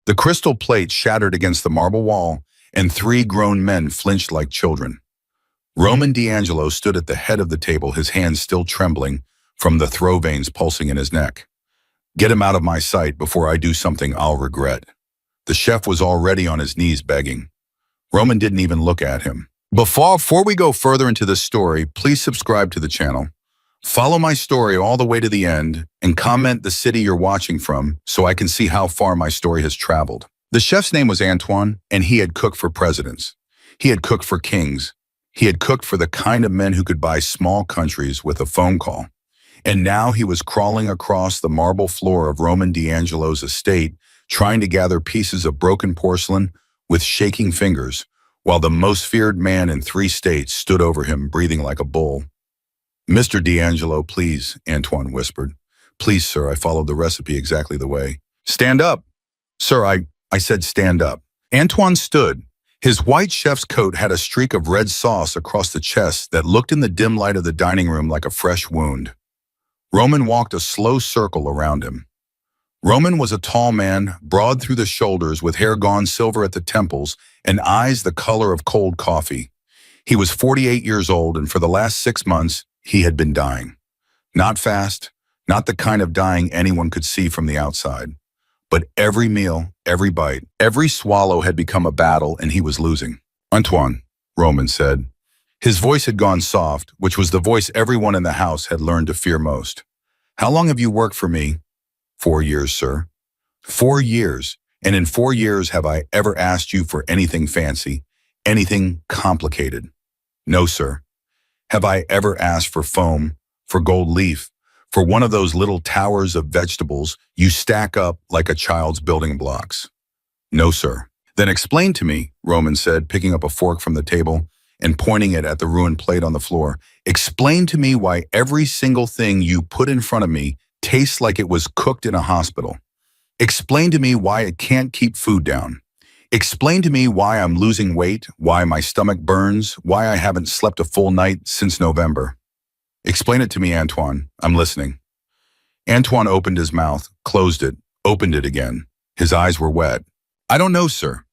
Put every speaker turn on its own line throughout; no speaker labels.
The crystal plate shattered against the marble wall, and three grown men flinched like children. Roman D'Angelo stood at the head of the table, his hands still trembling from the throw veins pulsing in his neck. Get him out of my sight before I do something I'll regret. The chef was already on his knees begging. Roman didn't even look at him. Before we go further into this story, please subscribe to the channel. Follow my story all the way to the end and comment the city you're watching from so I can see how far my story has traveled. The chef's name was Antoine, and he had cooked for presidents. He had cooked for kings. He had cooked for the kind of men who could buy small countries with a phone call. And now he was crawling across the marble floor of Roman D'Angelo's estate, trying to gather pieces of broken porcelain with shaking fingers, while the most feared man in 3 states stood over him, breathing like a bull. "Mr. D'Angelo, please," Antoine whispered. "Please, sir, I followed the recipe exactly the way." "Stand up." "Sir, I said stand up." Antoine stood. His white chef's coat had a streak of red sauce across the chest that looked in the dim light of the dining room like a fresh wound. Roman walked a slow circle around him. Roman was a tall man, broad through the shoulders, with hair gone silver at the temples and eyes the color of cold coffee. He was 48 years old, and for the last 6 months, he had been dying. Not fast, not the kind of dying anyone could see from the outside. But every meal, every bite, every swallow had become a battle, and he was losing. "Antoine," Roman said. His voice had gone soft, which was the voice everyone in the house had learned to fear most. "How long have you worked for me?" 4 years, sir." 4 years, and in 4 years have I ever asked you for anything fancy, anything complicated? "No, sir." "Have I ever asked for foam, for gold leaf, for one of those little towers of vegetables you stack up like a child's building blocks?" "No, sir." "Then explain to me," Roman said, picking up a fork from the table and pointing it at the ruined plate on the floor. "Explain to me why every single thing you put in front of me tastes like it was cooked in a hospital. Explain to me why I can't keep food down. Explain to me why I'm losing weight, why my stomach burns, why I haven't slept a full night since November. Explain it to me, Antoine. I'm listening." Antoine opened his mouth, closed it, opened it again. His eyes were wet. "I don't know, sir."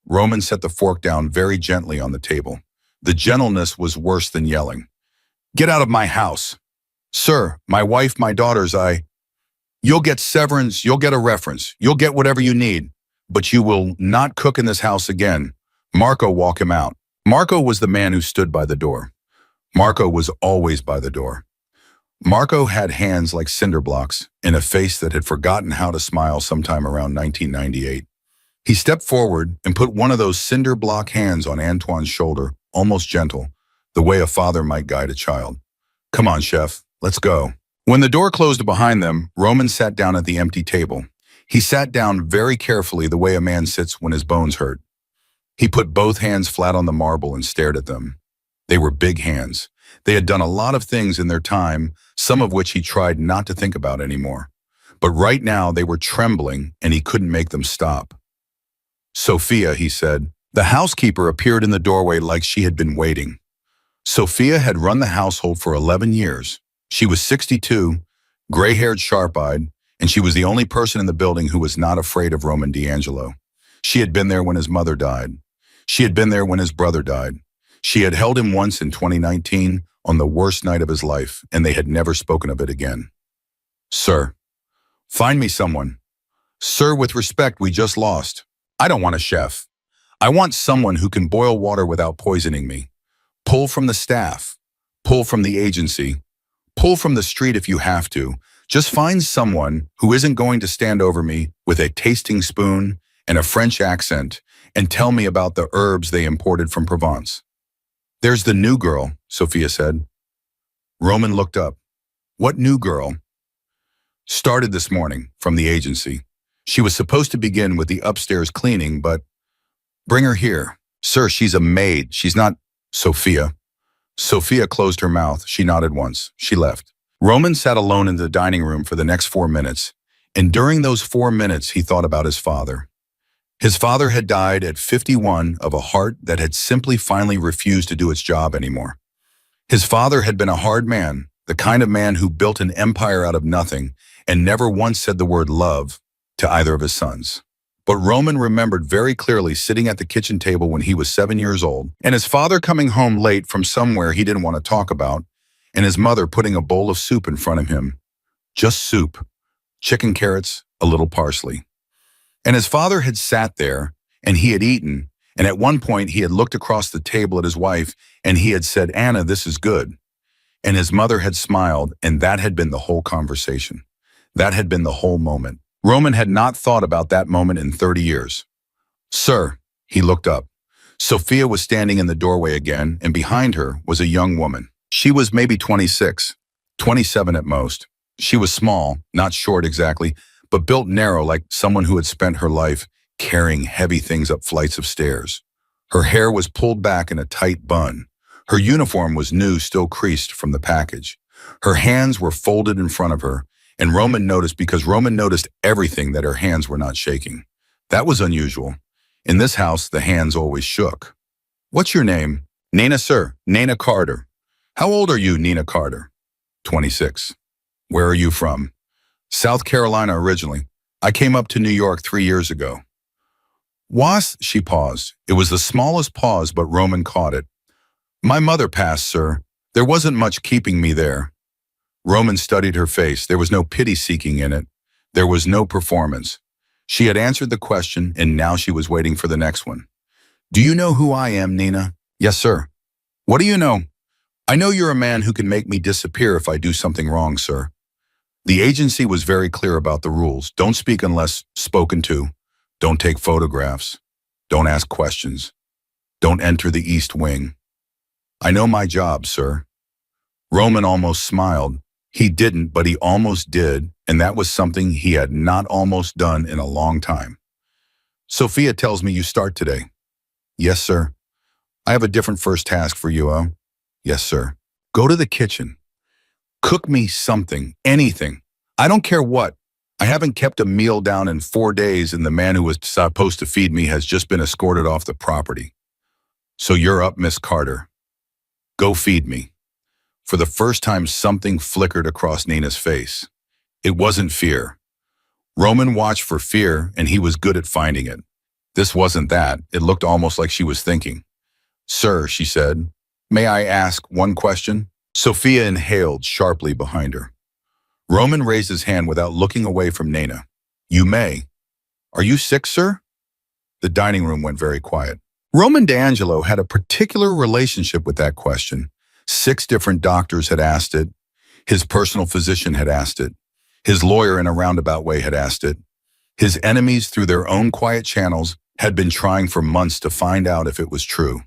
Roman set the fork down very gently on the table. The gentleness was worse than yelling. "Get out of my house." "Sir, my wife, my daughters, You'll get severance, you'll get a reference, you'll get whatever you need, but you will not cook in this house again. Marco, walk him out." Marco was the man who stood by the door. Marco was always by the door. Marco had hands like cinder blocks and a face that had forgotten how to smile sometime around 1998. He stepped forward and put one of those cinder block hands on Antoine's shoulder, almost gentle, the way a father might guide a child. "Come on, chef, let's go." When the door closed behind them, Roman sat down at the empty table. He sat down very carefully, the way a man sits when his bones hurt. He put both hands flat on the marble and stared at them. They were big hands. They had done a lot of things in their time, some of which he tried not to think about anymore. But right now they were trembling, and he couldn't make them stop. "Sophia," he said. The housekeeper appeared in the doorway like she had been waiting. Sophia had run the household for 11 years. She was 62, gray-haired, sharp-eyed, and she was the only person in the building who was not afraid of Roman D'Angelo. She had been there when his mother died. She had been there when his brother died. She had held him once in 2019 on the worst night of his life, and they had never spoken of it again. "Sir, find me someone." "Sir, with respect, we just lost. I don't want a chef. I want someone who can boil water without poisoning me. Pull from the staff. Pull from the agency. Pull from the street if you have to. Just find someone who isn't going to stand over me with a tasting spoon and a French accent and tell me about the herbs they imported from Provence." "There's the new girl," Sophia said. Roman looked up. "What new girl?" "Started this morning from the agency. She was supposed to begin with the upstairs cleaning, but..." "Bring her here." "Sir, she's a maid. She's not..." "Sophia." Sophia closed her mouth. She nodded once. She left. Roman sat alone in the dining room for the next 4 minutes, and during those 4 minutes he thought about his father. His father had died at 51 of a heart that had simply finally refused to do its job anymore. His father had been a hard man, the kind of man who built an empire out of nothing and never once said the word love to either of his sons. But Roman remembered very clearly sitting at the kitchen table when he was 7 years old, and his father coming home late from somewhere he didn't want to talk about, and his mother putting a bowl of soup in front of him. Just soup. Chicken carrots, a little parsley. And his father had sat there, and he had eaten, and at one point he had looked across the table at his wife, and he had said, "Anna, this is good." And his mother had smiled, and that had been the whole conversation. That had been the whole moment. Roman had not thought about that moment in 30 years. "Sir," he looked up. Sophia was standing in the doorway again, and behind her was a young woman. She was maybe 26, 27 at most. She was small, not short exactly, but built narrow like someone who had spent her life carrying heavy things up flights of stairs. Her hair was pulled back in a tight bun. Her uniform was new, still creased from the package. Her hands were folded in front of her, and Roman noticed because Roman noticed everything that her hands were not shaking. That was unusual. In this house, the hands always shook. "What's your name?" "Nina, sir. Nina Carter." "How old are you, Nina Carter?" 26. "Where are you from?" "South Carolina originally. I came up to New York 3 years ago." "Was?" She paused. It was the smallest pause, but Roman caught it. "My mother passed, sir. There wasn't much keeping me there." Roman studied her face. There was no pity-seeking in it. There was no performance. She had answered the question, and now she was waiting for the next one. "Do you know who I am, Nina?" "Yes, sir." "What do you know?" "I know you're a man who can make me disappear if I do something wrong, sir." The agency was very clear about the rules. Don't speak unless spoken to. Don't take photographs. Don't ask questions. Don't enter the East Wing. "I know my job, sir." Roman almost smiled. He didn't, but he almost did, and that was something he had not almost done in a long time. "Sophia tells me you start today." "Yes, sir." "I have a different first task for you, oh?" "Yes, sir." "Go to the kitchen. Cook me something, anything. I don't care what. I haven't kept a meal down in 4 days, and the man who was supposed to feed me has just been escorted off the property. So you're up, Miss Carter. Go feed me." For the first time, something flickered across Nina's face. It wasn't fear. Roman watched for fear, and he was good at finding it. This wasn't that. It looked almost like she was thinking. "Sir," she said, "may I ask one question?" Sophia inhaled sharply behind her. Roman raised his hand without looking away from Nina. "You may." "Are you sick, sir?" The dining room went very quiet. Roman D'Angelo had a particular relationship with that question. 6 different doctors had asked it. His personal physician had asked it. His lawyer in a roundabout way had asked it. His enemies, through their own quiet channels, had been trying for months to find out if it was true.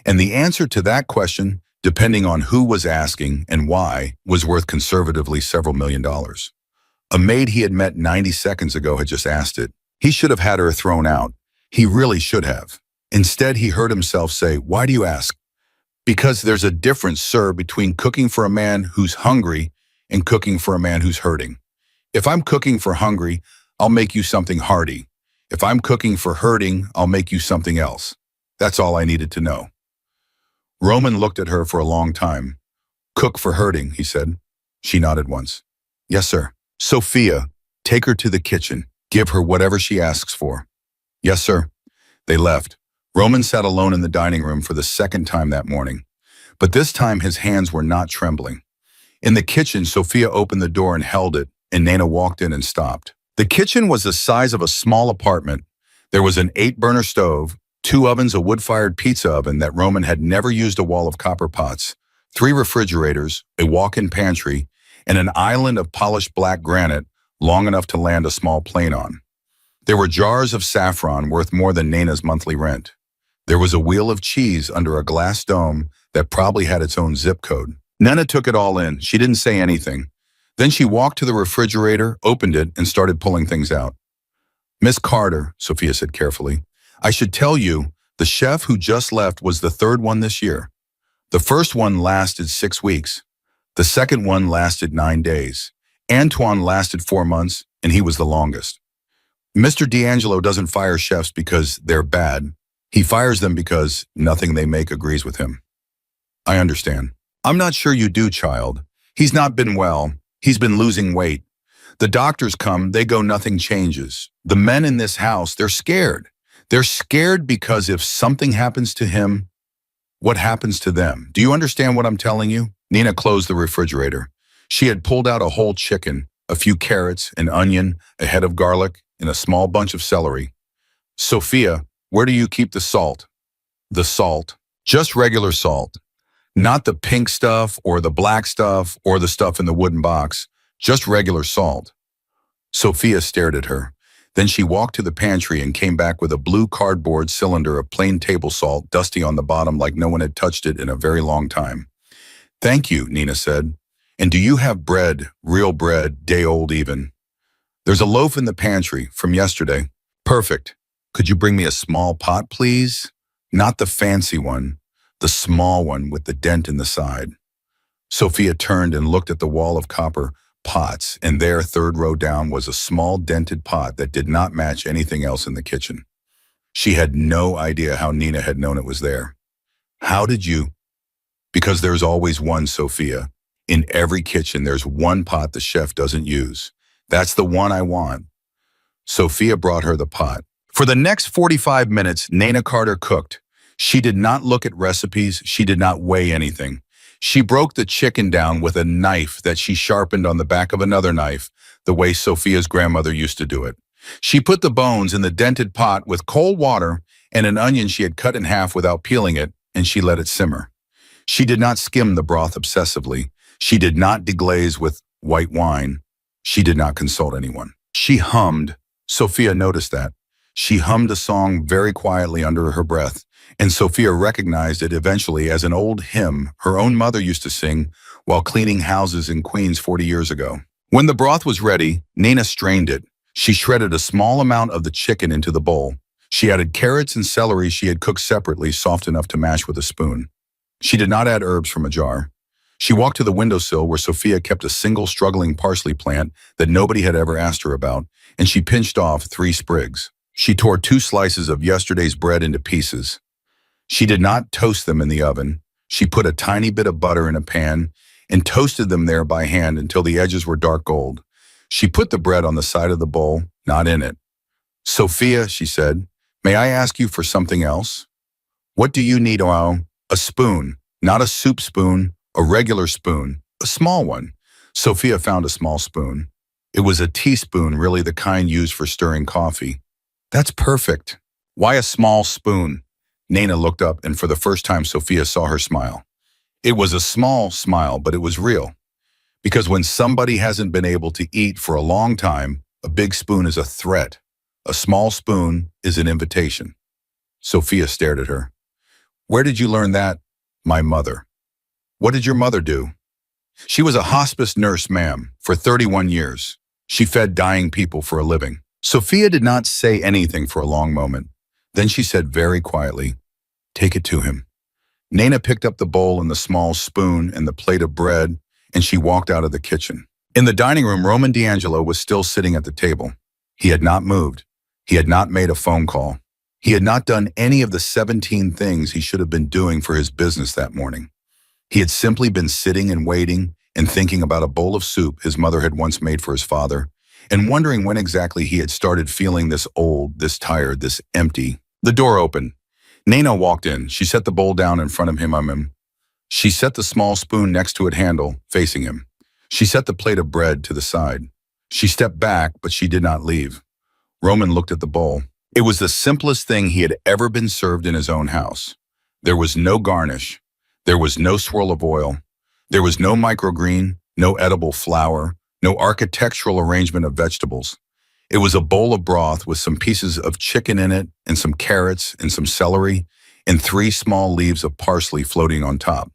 And the answer to that question, depending on who was asking and why, was worth conservatively several $1,000,000. A maid he had met 90 seconds ago had just asked it. He should have had her thrown out. He really should have. Instead, he heard himself say, "Why do you ask?" "Because there's a difference, sir, between cooking for a man who's hungry and cooking for a man who's hurting. If I'm cooking for hungry, I'll make you something hearty. If I'm cooking for hurting, I'll make you something else. That's all I needed to know." Roman looked at her for a long time. "Cook for hurting," he said. She nodded once. "Yes, sir." "Sophia, take her to the kitchen. Give her whatever she asks for." "Yes, sir." They left. Roman sat alone in the dining room for the second time that morning. But this time his hands were not trembling. In the kitchen, Sophia opened the door and held it, and Nina walked in and stopped. The kitchen was the size of a small apartment. There was an 8-burner stove, 2 ovens, a wood-fired pizza oven that Roman had never used, a wall of copper pots, 3 refrigerators, a walk-in pantry, and an island of polished black granite long enough to land a small plane on. There were jars of saffron worth more than Nina's monthly rent. There was a wheel of cheese under a glass dome that probably had its own zip code. Nina took it all in. She didn't say anything. Then she walked to the refrigerator, opened it, and started pulling things out. "Miss Carter," Sophia said carefully, "I should tell you, the chef who just left was the 3rd one this year. The first one lasted 6 weeks. The second one lasted 9 days. Antoine lasted 4 months, and he was the longest. Mr. D'Angelo doesn't fire chefs because they're bad. He fires them because nothing they make agrees with him." "I understand." "I'm not sure you do, child. He's not been well. He's been losing weight. The doctors come, they go, nothing changes. The men in this house, they're scared. They're scared because if something happens to him, what happens to them? Do you understand what I'm telling you? Nina closed the refrigerator. She had pulled out a whole chicken, a few carrots, an onion, a head of garlic, and a small bunch of celery. Sophia, where do you keep the salt? The salt. Just regular salt. Not the pink stuff or the black stuff or the stuff in the wooden box. Just regular salt. Sophia stared at her. Then she walked to the pantry and came back with a blue cardboard cylinder of plain table salt, dusty on the bottom like no one had touched it in a very long time. Thank you, Nina said. And do you have bread, real bread, day old even? There's a loaf in the pantry from yesterday. Perfect. Could you bring me a small pot, please? Not the fancy one, the small one with the dent in the side. Sophia turned and looked at the wall of copper pots, and there, third row down, was a small dented pot that did not match anything else in the kitchen. She had no idea how Nina had known it was there. How did you? Because there's always one, Sophia. In every kitchen, there's one pot the chef doesn't use. That's the one I want. Sophia brought her the pot. For the next 45 minutes, Nina Carter cooked. She did not look at recipes. She did not weigh anything. She broke the chicken down with a knife that she sharpened on the back of another knife, the way Sophia's grandmother used to do it. She put the bones in the dented pot with cold water and an onion she had cut in half without peeling it, and she let it simmer. She did not skim the broth obsessively. She did not deglaze with white wine. She did not consult anyone. She hummed. Sophia noticed that. She hummed a song very quietly under her breath, and Sophia recognized it eventually as an old hymn her own mother used to sing while cleaning houses in Queens 40 years ago. When the broth was ready, Nina strained it. She shredded a small amount of the chicken into the bowl. She added carrots and celery she had cooked separately, soft enough to mash with a spoon. She did not add herbs from a jar. She walked to the windowsill where Sophia kept a single struggling parsley plant that nobody had ever asked her about, and she pinched off 3 sprigs. She tore 2 slices of yesterday's bread into pieces. She did not toast them in the oven. She put a tiny bit of butter in a pan and toasted them there by hand until the edges were dark gold. She put the bread on the side of the bowl, not in it. Sophia, she said, may I ask you for something else? What do you need? Oh, a spoon, not a soup spoon, a regular spoon, a small one. Sophia found a small spoon. It was a teaspoon, really the kind used for stirring coffee. That's perfect. Why a small spoon? Nina looked up, and for the first time Sophia saw her smile. It was a small smile, but it was real. Because when somebody hasn't been able to eat for a long time, a big spoon is a threat. A small spoon is an invitation. Sophia stared at her. Where did you learn that? My mother. What did your mother do? She was a hospice nurse, ma'am, for 31 years. She fed dying people for a living. Sophia did not say anything for a long moment. Then she said very quietly, take it to him. Nina picked up the bowl and the small spoon and the plate of bread, and she walked out of the kitchen. In the dining room, Roman D'Angelo was still sitting at the table. He had not moved. He had not made a phone call. He had not done any of the 17 things he should have been doing for his business that morning. He had simply been sitting and waiting and thinking about a bowl of soup his mother had once made for his father, and wondering when exactly he had started feeling this old, this tired, this empty. The door opened. Nina walked in. She set the bowl down in front of him. She set the small spoon next to its handle, facing him. She set the plate of bread to the side. She stepped back, but she did not leave. Roman looked at the bowl. It was the simplest thing he had ever been served in his own house. There was no garnish. There was no swirl of oil. There was no microgreen, no edible flour, no architectural arrangement of vegetables. It was a bowl of broth with some pieces of chicken in it and some carrots and some celery and 3 small leaves of parsley floating on top.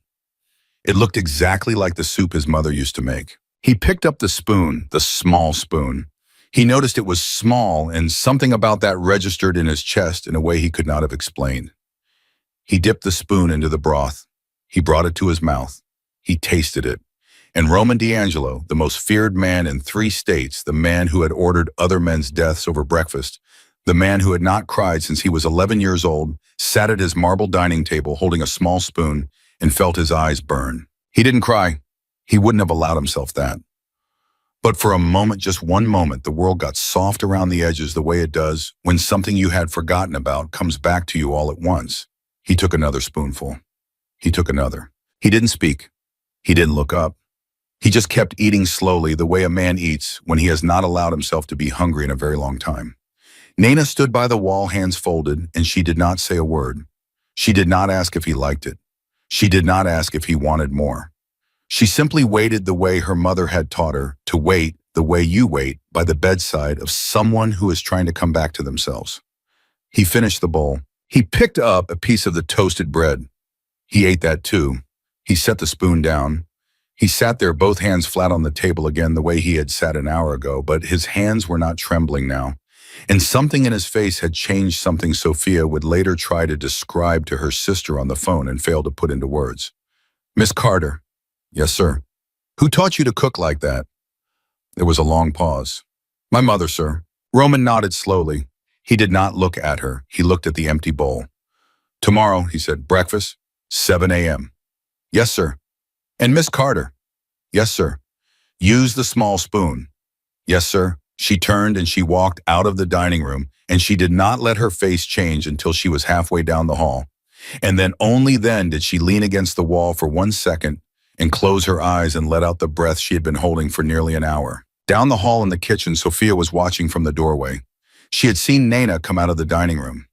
It looked exactly like the soup his mother used to make. He picked up the spoon, the small spoon. He noticed it was small, and something about that registered in his chest in a way he could not have explained. He dipped the spoon into the broth. He brought it to his mouth. He tasted it. And Roman D'Angelo, the most feared man in 3 states, the man who had ordered other men's deaths over breakfast, the man who had not cried since he was 11 years old, sat at his marble dining table holding a small spoon and felt his eyes burn. He didn't cry. He wouldn't have allowed himself that. But for a moment, just one moment, the world got soft around the edges the way it does when something you had forgotten about comes back to you all at once. He took another spoonful. He took another. He didn't speak. He didn't look up. He just kept eating slowly the way a man eats when he has not allowed himself to be hungry in a very long time. Nana stood by the wall, hands folded, and she did not say a word. She did not ask if he liked it. She did not ask if he wanted more. She simply waited the way her mother had taught her to wait the way you wait by the bedside of someone who is trying to come back to themselves. He finished the bowl. He picked up a piece of the toasted bread. He ate that too. He set the spoon down. He sat there, both hands flat on the table again the way he had sat an hour ago, but his hands were not trembling now. And something in his face had changed, something Sophia would later try to describe to her sister on the phone and fail to put into words. "Miss Carter." "Yes, sir." "Who taught you to cook like that?" There was a long pause. "My mother, sir." Roman nodded slowly. He did not look at her. He looked at the empty bowl. "Tomorrow," he said, "breakfast, 7 a.m. "Yes, sir." "And Miss Carter?" "Yes, sir." "Use the small spoon." "Yes, sir." She turned and she walked out of the dining room, and she did not let her face change until she was halfway down the hall. And then only then did she lean against the wall for 1 second and close her eyes and let out the breath she had been holding for nearly an hour. Down the hall in the kitchen, Sophia was watching from the doorway. She had seen Nana come out of the dining room.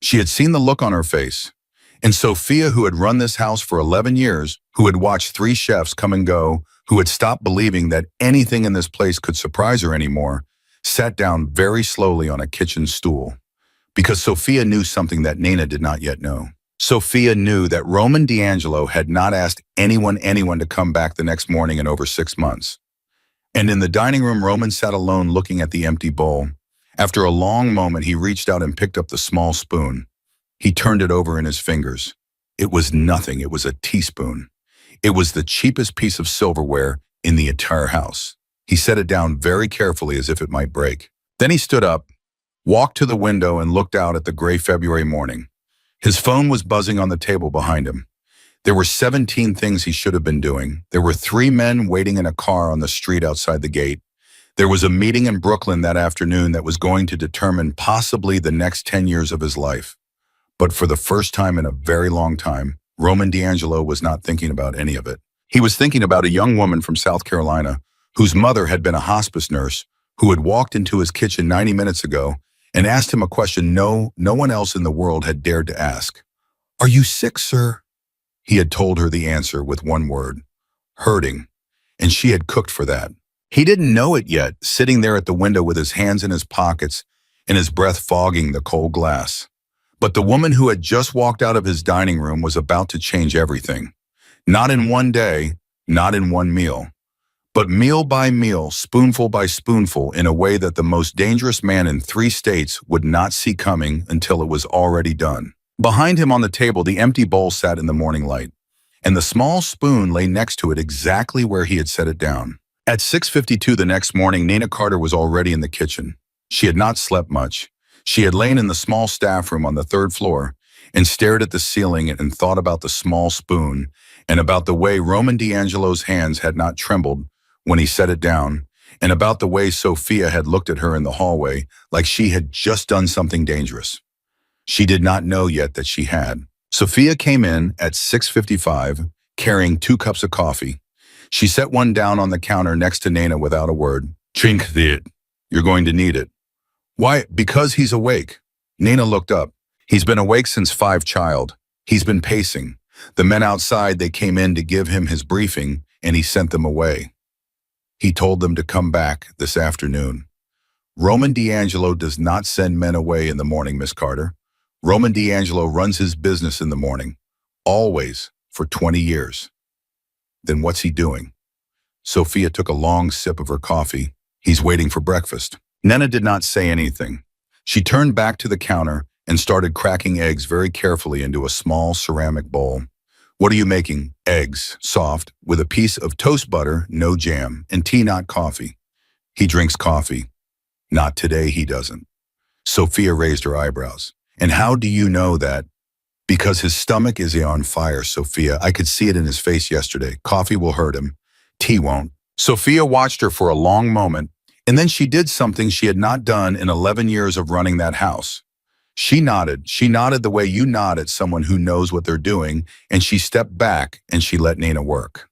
She had seen the look on her face. And Sophia, who had run this house for 11 years, who had watched 3 chefs come and go, who had stopped believing that anything in this place could surprise her anymore, sat down very slowly on a kitchen stool. Because Sophia knew something that Nana did not yet know. Sophia knew that Roman D'Angelo had not asked anyone to come back the next morning in over 6 months. And in the dining room, Roman sat alone looking at the empty bowl. After a long moment, he reached out and picked up the small spoon. He turned it over in his fingers. It was nothing. It was a teaspoon. It was the cheapest piece of silverware in the entire house. He set it down very carefully as if it might break. Then he stood up, walked to the window, and looked out at the gray February morning. His phone was buzzing on the table behind him. There were 17 things he should have been doing. There were 3 men waiting in a car on the street outside the gate. There was a meeting in Brooklyn that afternoon that was going to determine possibly the next 10 years of his life. But for the first time in a very long time, Roman D'Angelo was not thinking about any of it. He was thinking about a young woman from South Carolina whose mother had been a hospice nurse who had walked into his kitchen 90 minutes ago and asked him a question no one else in the world had dared to ask. "Are you sick, sir?" He had told her the answer with one word: hurting. And she had cooked for that. He didn't know it yet, sitting there at the window with his hands in his pockets and his breath fogging the cold glass. But the woman who had just walked out of his dining room was about to change everything. Not in one day, not in one meal, but meal by meal, spoonful by spoonful, in a way that the most dangerous man in 3 states would not see coming until it was already done. Behind him on the table, the empty bowl sat in the morning light, and the small spoon lay next to it exactly where he had set it down. At 6:52 the next morning, Nana Carter was already in the kitchen. She had not slept much. She had lain in the small staff room on the 3rd floor and stared at the ceiling and thought about the small spoon and about the way Roman D'Angelo's hands had not trembled when he set it down, and about the way Sophia had looked at her in the hallway like she had just done something dangerous. She did not know yet that she had. Sophia came in at 6:55 carrying 2 cups of coffee. She set one down on the counter next to Nana without a word. "Drink it. You're going to need it." "Why?" "Because he's awake." Nana looked up. "He's been awake since 5, child. He's been pacing. The men outside, they came in to give him his briefing, and he sent them away. He told them to come back this afternoon." Roman D'Angelo does not send men away in the morning, Miss Carter. Roman D'Angelo runs his business in the morning. Always, for 20 years. Then what's he doing? Sophia took a long sip of her coffee. He's waiting for breakfast. Nana did not say anything. She turned back to the counter and started cracking eggs very carefully into a small ceramic bowl. "What are you making?" "Eggs, soft, with a piece of toast butter, no jam, and tea, not coffee." "He drinks coffee." "Not today, he doesn't." Sophia raised her eyebrows. "And how do you know that?" "Because his stomach is on fire, Sophia. I could see it in his face yesterday. Coffee will hurt him. Tea won't. Sophia watched her for a long moment, and then she did something she had not done in 11 years of running that house. She nodded. She nodded the way you nod at someone who knows what they're doing, and she stepped back and she let Nana work.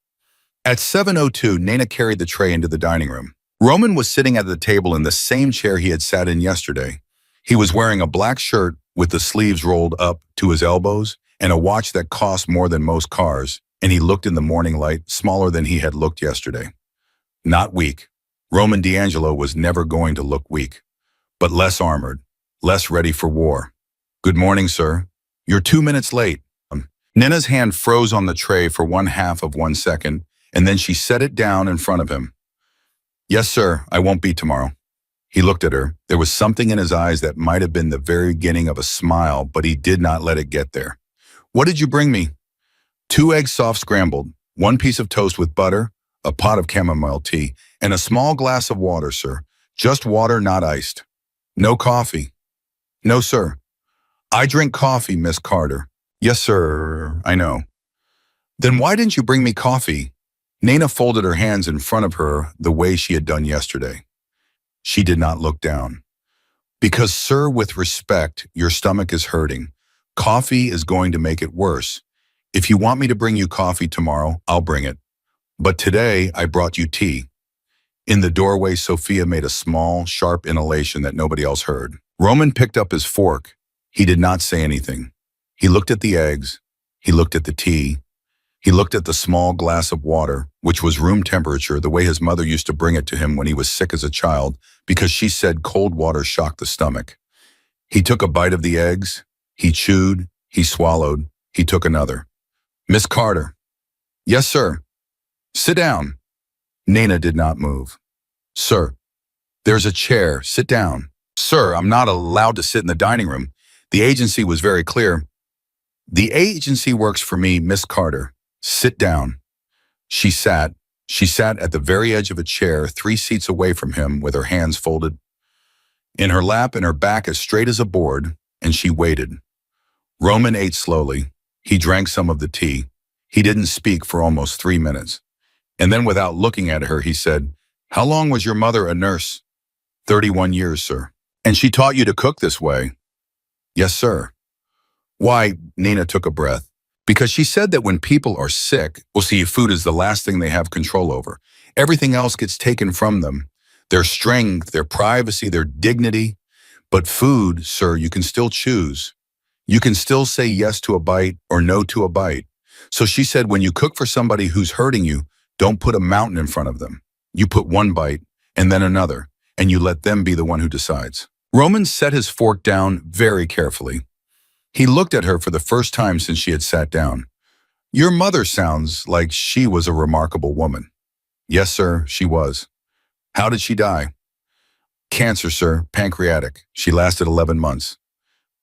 At 7:02, Nana carried the tray into the dining room. Roman was sitting at the table in the same chair he had sat in yesterday. He was wearing a black shirt with the sleeves rolled up to his elbows and a watch that cost more than most cars, and he looked in the morning light smaller than he had looked yesterday. Not weak. Roman D'Angelo was never going to look weak, but less armored, less ready for war. Good morning, sir. You're 2 minutes late. Nina's hand froze on the tray for 1/2 of 1 second, and then she set it down in front of him. Yes, sir, I won't be tomorrow. He looked at her. There was something in his eyes that might have been the very beginning of a smile, but he did not let it get there. What did you bring me? 2 eggs soft scrambled, 1 piece of toast with butter, a pot of chamomile tea, and a small glass of water, sir. Just water, not iced. No coffee. No, sir. I drink coffee, Miss Carter. Yes, sir, I know. Then why didn't you bring me coffee? Nana folded her hands in front of her the way she had done yesterday. She did not look down. Because, sir, with respect, your stomach is hurting. Coffee is going to make it worse. If you want me to bring you coffee tomorrow, I'll bring it. But today, I brought you tea. In the doorway, Sophia made a small, sharp inhalation that nobody else heard. Roman picked up his fork. He did not say anything. He looked at the eggs. He looked at the tea. He looked at the small glass of water, which was room temperature, the way his mother used to bring it to him when he was sick as a child, because she said cold water shocked the stomach. He took a bite of the eggs. He chewed. He swallowed. He took another. Miss Carter. Yes, sir. Sit down. Nana did not move. Sir, there's a chair. Sit down. Sir, I'm not allowed to sit in the dining room. The agency was very clear. The agency works for me, Miss Carter. Sit down. She sat. She sat at the very edge of a chair, 3 seats away from him, with her hands folded in her lap and her back as straight as a board, and she waited. Roman ate slowly. He drank some of the tea. He didn't speak for almost 3 minutes. And then, without looking at her, he said, How long was your mother a nurse? 31 years, sir. And she taught you to cook this way? Yes, sir. Why? Nina took a breath. Because she said that when people are sick, well, see, food is the last thing they have control over. Everything else gets taken from them. Their strength, their privacy, their dignity. But food, sir, you can still choose. You can still say yes to a bite or no to a bite. So she said when you cook for somebody who's hurting you, don't put a mountain in front of them. You put 1 bite and then another, and you let them be the one who decides. Roman set his fork down very carefully. He looked at her for the first time since she had sat down. Your mother sounds like she was a remarkable woman. Yes, sir, she was. How did she die? Cancer, sir, pancreatic. She lasted 11 months.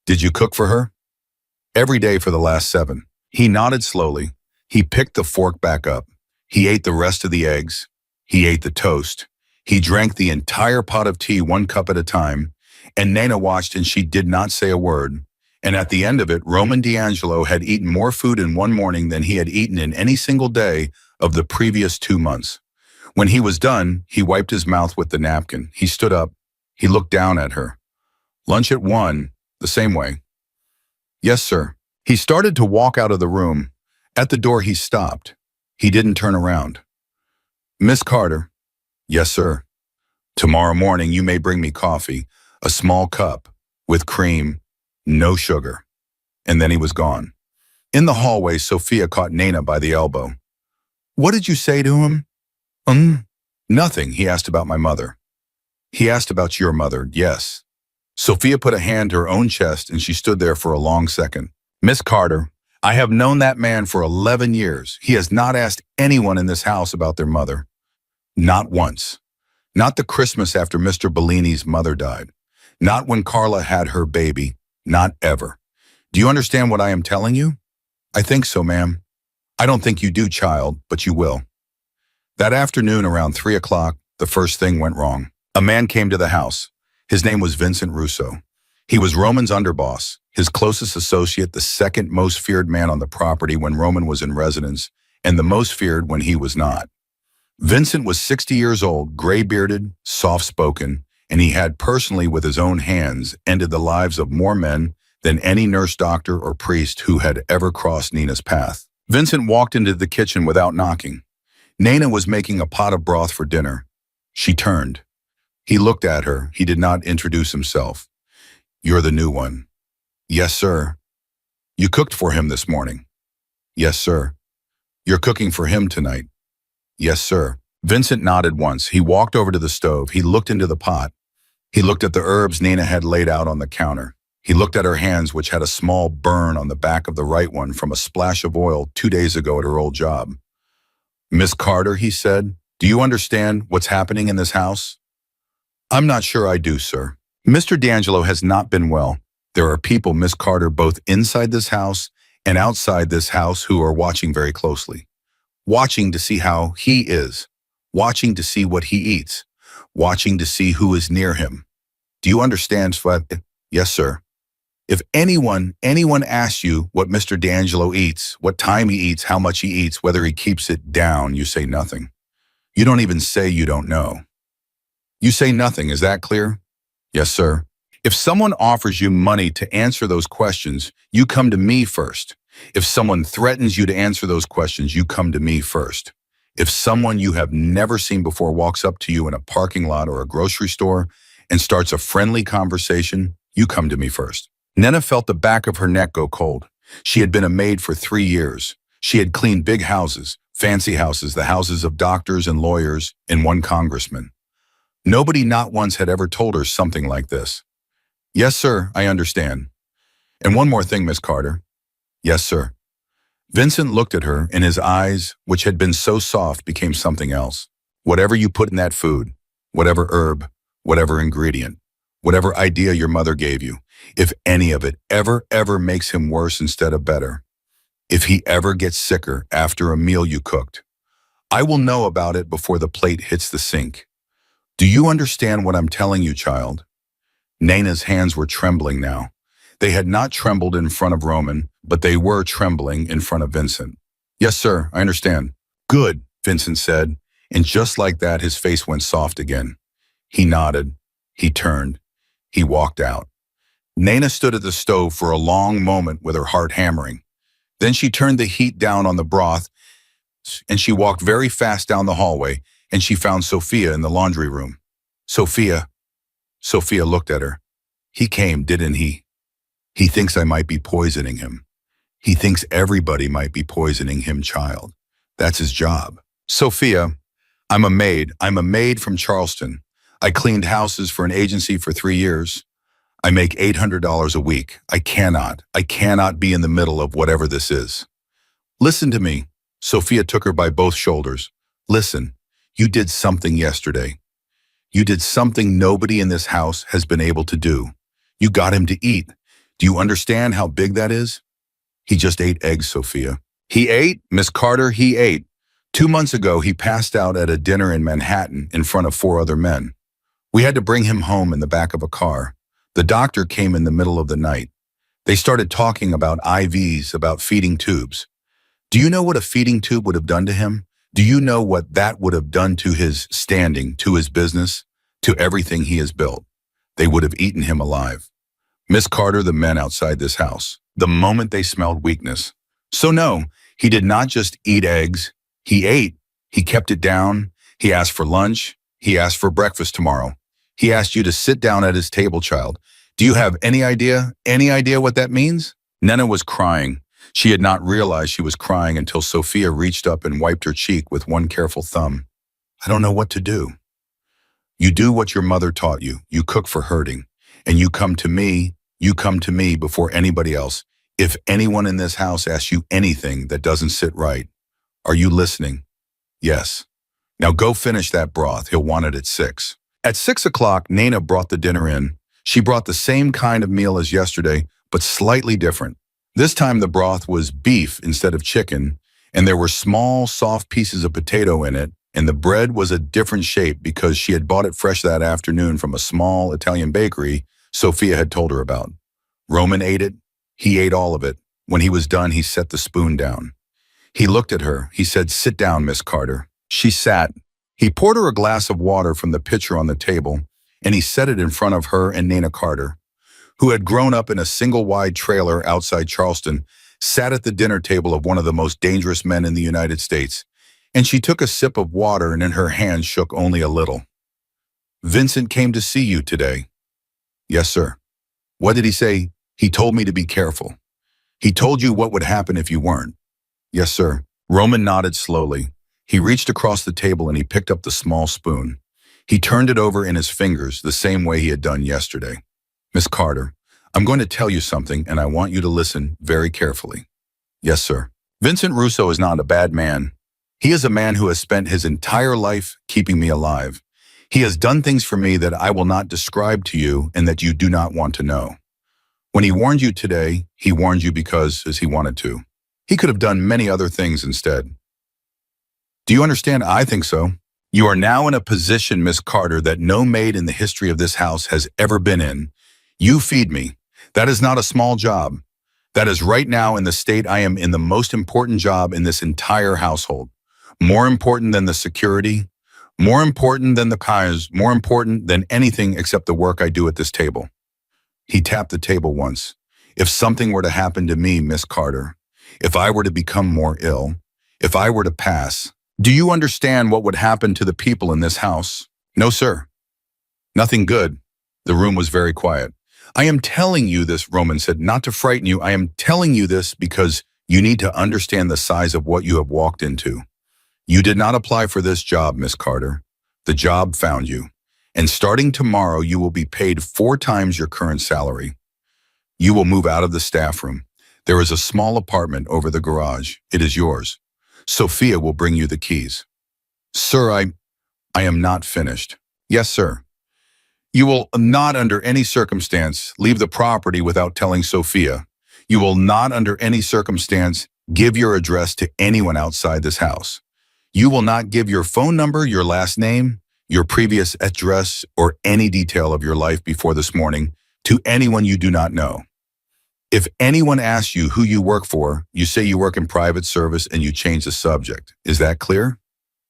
Did you cook for her? Every day for the last 7. He nodded slowly. He picked the fork back up. He ate the rest of the eggs. He ate the toast. He drank the entire pot of tea 1 cup at a time, and Nana watched and she did not say a word. And at the end of it, Roman D'Angelo had eaten more food in 1 morning than he had eaten in any single day of the previous 2 months. When he was done, he wiped his mouth with the napkin. He stood up. He looked down at her. Lunch at 1, the same way. Yes, sir. He started to walk out of the room. At the door, he stopped. He didn't turn around. Miss Carter. Yes, sir. Tomorrow morning, you may bring me coffee, a small cup, with cream, no sugar. And then he was gone. In the hallway, Sophia caught Nana by the elbow. What did you say to him? Nothing. He asked about my mother. He asked about your mother, yes. Sophia put a hand to her own chest and she stood there for a long second. Miss Carter, I have known that man for 11 years. He has not asked anyone in this house about their mother. Not once. Not the Christmas after Mr. Bellini's mother died. Not when Carla had her baby. Not ever. Do you understand what I am telling you? I think so, ma'am. I don't think you do, child, but you will. That afternoon around 3 o'clock, the first thing went wrong. A man came to the house. His name was Vincent Russo. He was Roman's underboss, his closest associate, the second most feared man on the property when Roman was in residence, and the most feared when he was not. Vincent was 60 years old, gray-bearded, soft-spoken, and he had personally with his own hands ended the lives of more men than any nurse doctor or priest who had ever crossed Nina's path. Vincent walked into the kitchen without knocking. Nina was making a pot of broth for dinner. She turned. He looked at her. He did not introduce himself. "You're the new one." "Yes, sir." "You cooked for him this morning." "Yes, sir." "You're cooking for him tonight." "Yes, sir." Vincent nodded once. He walked over to the stove. He looked into the pot. He looked at the herbs Nina had laid out on the counter. He looked at her hands, which had a small burn on the back of the right one from a splash of oil 2 days ago at her old job. "Miss Carter," he said, "do you understand what's happening in this house?" "I'm not sure I do, sir. Mr. D'Angelo has not been well. There are people, Miss Carter, both inside this house and outside this house who are watching very closely. Watching to see how he is. Watching to see what he eats. Watching to see who is near him. Do you understand, Sweat?" "Yes, sir." "If anyone asks you what Mr. D'Angelo eats, what time he eats, how much he eats, whether he keeps it down, you say nothing. You don't even say you don't know. You say nothing, is that clear?" "Yes, sir." "If someone offers you money to answer those questions, you come to me first. If someone threatens you to answer those questions, you come to me first. If someone you have never seen before walks up to you in a parking lot or a grocery store and starts a friendly conversation, you come to me first." Nina felt the back of her neck go cold. She had been a maid for 3 years. She had cleaned big houses, fancy houses, the houses of doctors and lawyers and one congressman. Nobody not once had ever told her something like this. "Yes, sir, I understand. And one more thing, Miss Carter." "Yes, sir." Vincent looked at her, and his eyes, which had been so soft, became something else. "Whatever you put in that food, whatever herb, whatever ingredient, whatever idea your mother gave you, if any of it ever makes him worse instead of better, if he ever gets sicker after a meal you cooked, I will know about it before the plate hits the sink. Do you understand what I'm telling you, child?" Nina's hands were trembling now. They had not trembled in front of Roman, but they were trembling in front of Vincent. "Yes, sir, I understand." "Good," Vincent said, and just like that his face went soft again. He nodded. He turned. He walked out. Nina stood at the stove for a long moment with her heart hammering. Then she turned the heat down on the broth, and she walked very fast down the hallway, and she found Sophia in the laundry room. "Sophia." Sophia looked at her. "He came, didn't he? He thinks I might be poisoning him. He thinks everybody might be poisoning him, child. That's his job." "Sophia, I'm a maid. I'm a maid from Charleston. I cleaned houses for an agency for 3 years. I make $800 a week. I cannot be in the middle of whatever this is. Listen to me." Sophia took her by both shoulders. "Listen, you did something yesterday. You did something nobody in this house has been able to do. You got him to eat. Do you understand how big that is?" "He just ate eggs, Sophia." "He ate? Miss Carter, he ate. 2 months ago, he passed out at a dinner in Manhattan in front of 4 other men. We had to bring him home in the back of a car. The doctor came in the middle of the night. They started talking about IVs, about feeding tubes. Do you know what a feeding tube would have done to him? Do you know what that would have done to his standing, to his business, to everything he has built? They would have eaten him alive. Miss Carter, the men outside this house, the moment they smelled weakness. So no, he did not just eat eggs. He ate. He kept it down. He asked for lunch. He asked for breakfast tomorrow. He asked you to sit down at his table, child. Do you have any idea what that means?" Nina was crying. She had not realized she was crying until Sophia reached up and wiped her cheek with one careful thumb. "I don't know what to do." "You do what your mother taught you. You cook for hurting. And you come to me before anybody else. If anyone in this house asks you anything that doesn't sit right, are you listening?" "Yes." "Now go finish that broth. He'll want it at 6. At 6 o'clock, Nina brought the dinner in. She brought the same kind of meal as yesterday, but slightly different. This time the broth was beef instead of chicken, and there were small, soft pieces of potato in it, and the bread was a different shape because she had bought it fresh that afternoon from a small Italian bakery Sophia had told her about. Roman ate it. He ate all of it. When he was done, he set the spoon down. He looked at her. He said, "Sit down, Miss Carter." She sat. He poured her a glass of water from the pitcher on the table, and he set it in front of her and Nana Carter, who had grown up in a single-wide trailer outside Charleston, sat at the dinner table of one of the most dangerous men in the United States, and she took a sip of water and in her hand shook only a little. "Vincent came to see you today." "Yes, sir." "What did he say?" "He told me to be careful." "He told you what would happen if you weren't?" "Yes, sir." Roman nodded slowly. He reached across the table and he picked up the small spoon. He turned it over in his fingers the same way he had done yesterday. "Miss Carter, I'm going to tell you something and I want you to listen very carefully." "Yes, sir." "Vincent Russo is not a bad man. He is a man who has spent his entire life keeping me alive. He has done things for me that I will not describe to you and that you do not want to know. When he warned you today, he warned you because, as he wanted to. He could have done many other things instead. Do you understand? I think so. You are now in a position, Miss Carter, that no maid in the history of this house has ever been in. You feed me. That is not a small job. That is right now in the state I am in the most important job in this entire household. More important than the security, more important than the cars, more important than anything except the work I do at this table." He tapped the table once. "If something were to happen to me, Miss Carter, if I were to become more ill, if I were to pass, do you understand what would happen to the people in this house?" "No, sir." "Nothing good." The room was very quiet. "I am telling you this," Roman said, "not to frighten you. I am telling you this because you need to understand the size of what you have walked into. You did not apply for this job, Miss Carter. The job found you. And starting tomorrow, you will be paid 4 times your current salary. You will move out of the staff room. There is a small apartment over the garage. It is yours. Sophia will bring you the keys." "Sir, I am not finished." "Yes, sir." "You will not under any circumstance leave the property without telling Sophia. You will not under any circumstance give your address to anyone outside this house. You will not give your phone number, your last name, your previous address, or any detail of your life before this morning to anyone you do not know. If anyone asks you who you work for, you say you work in private service and you change the subject. Is that clear?"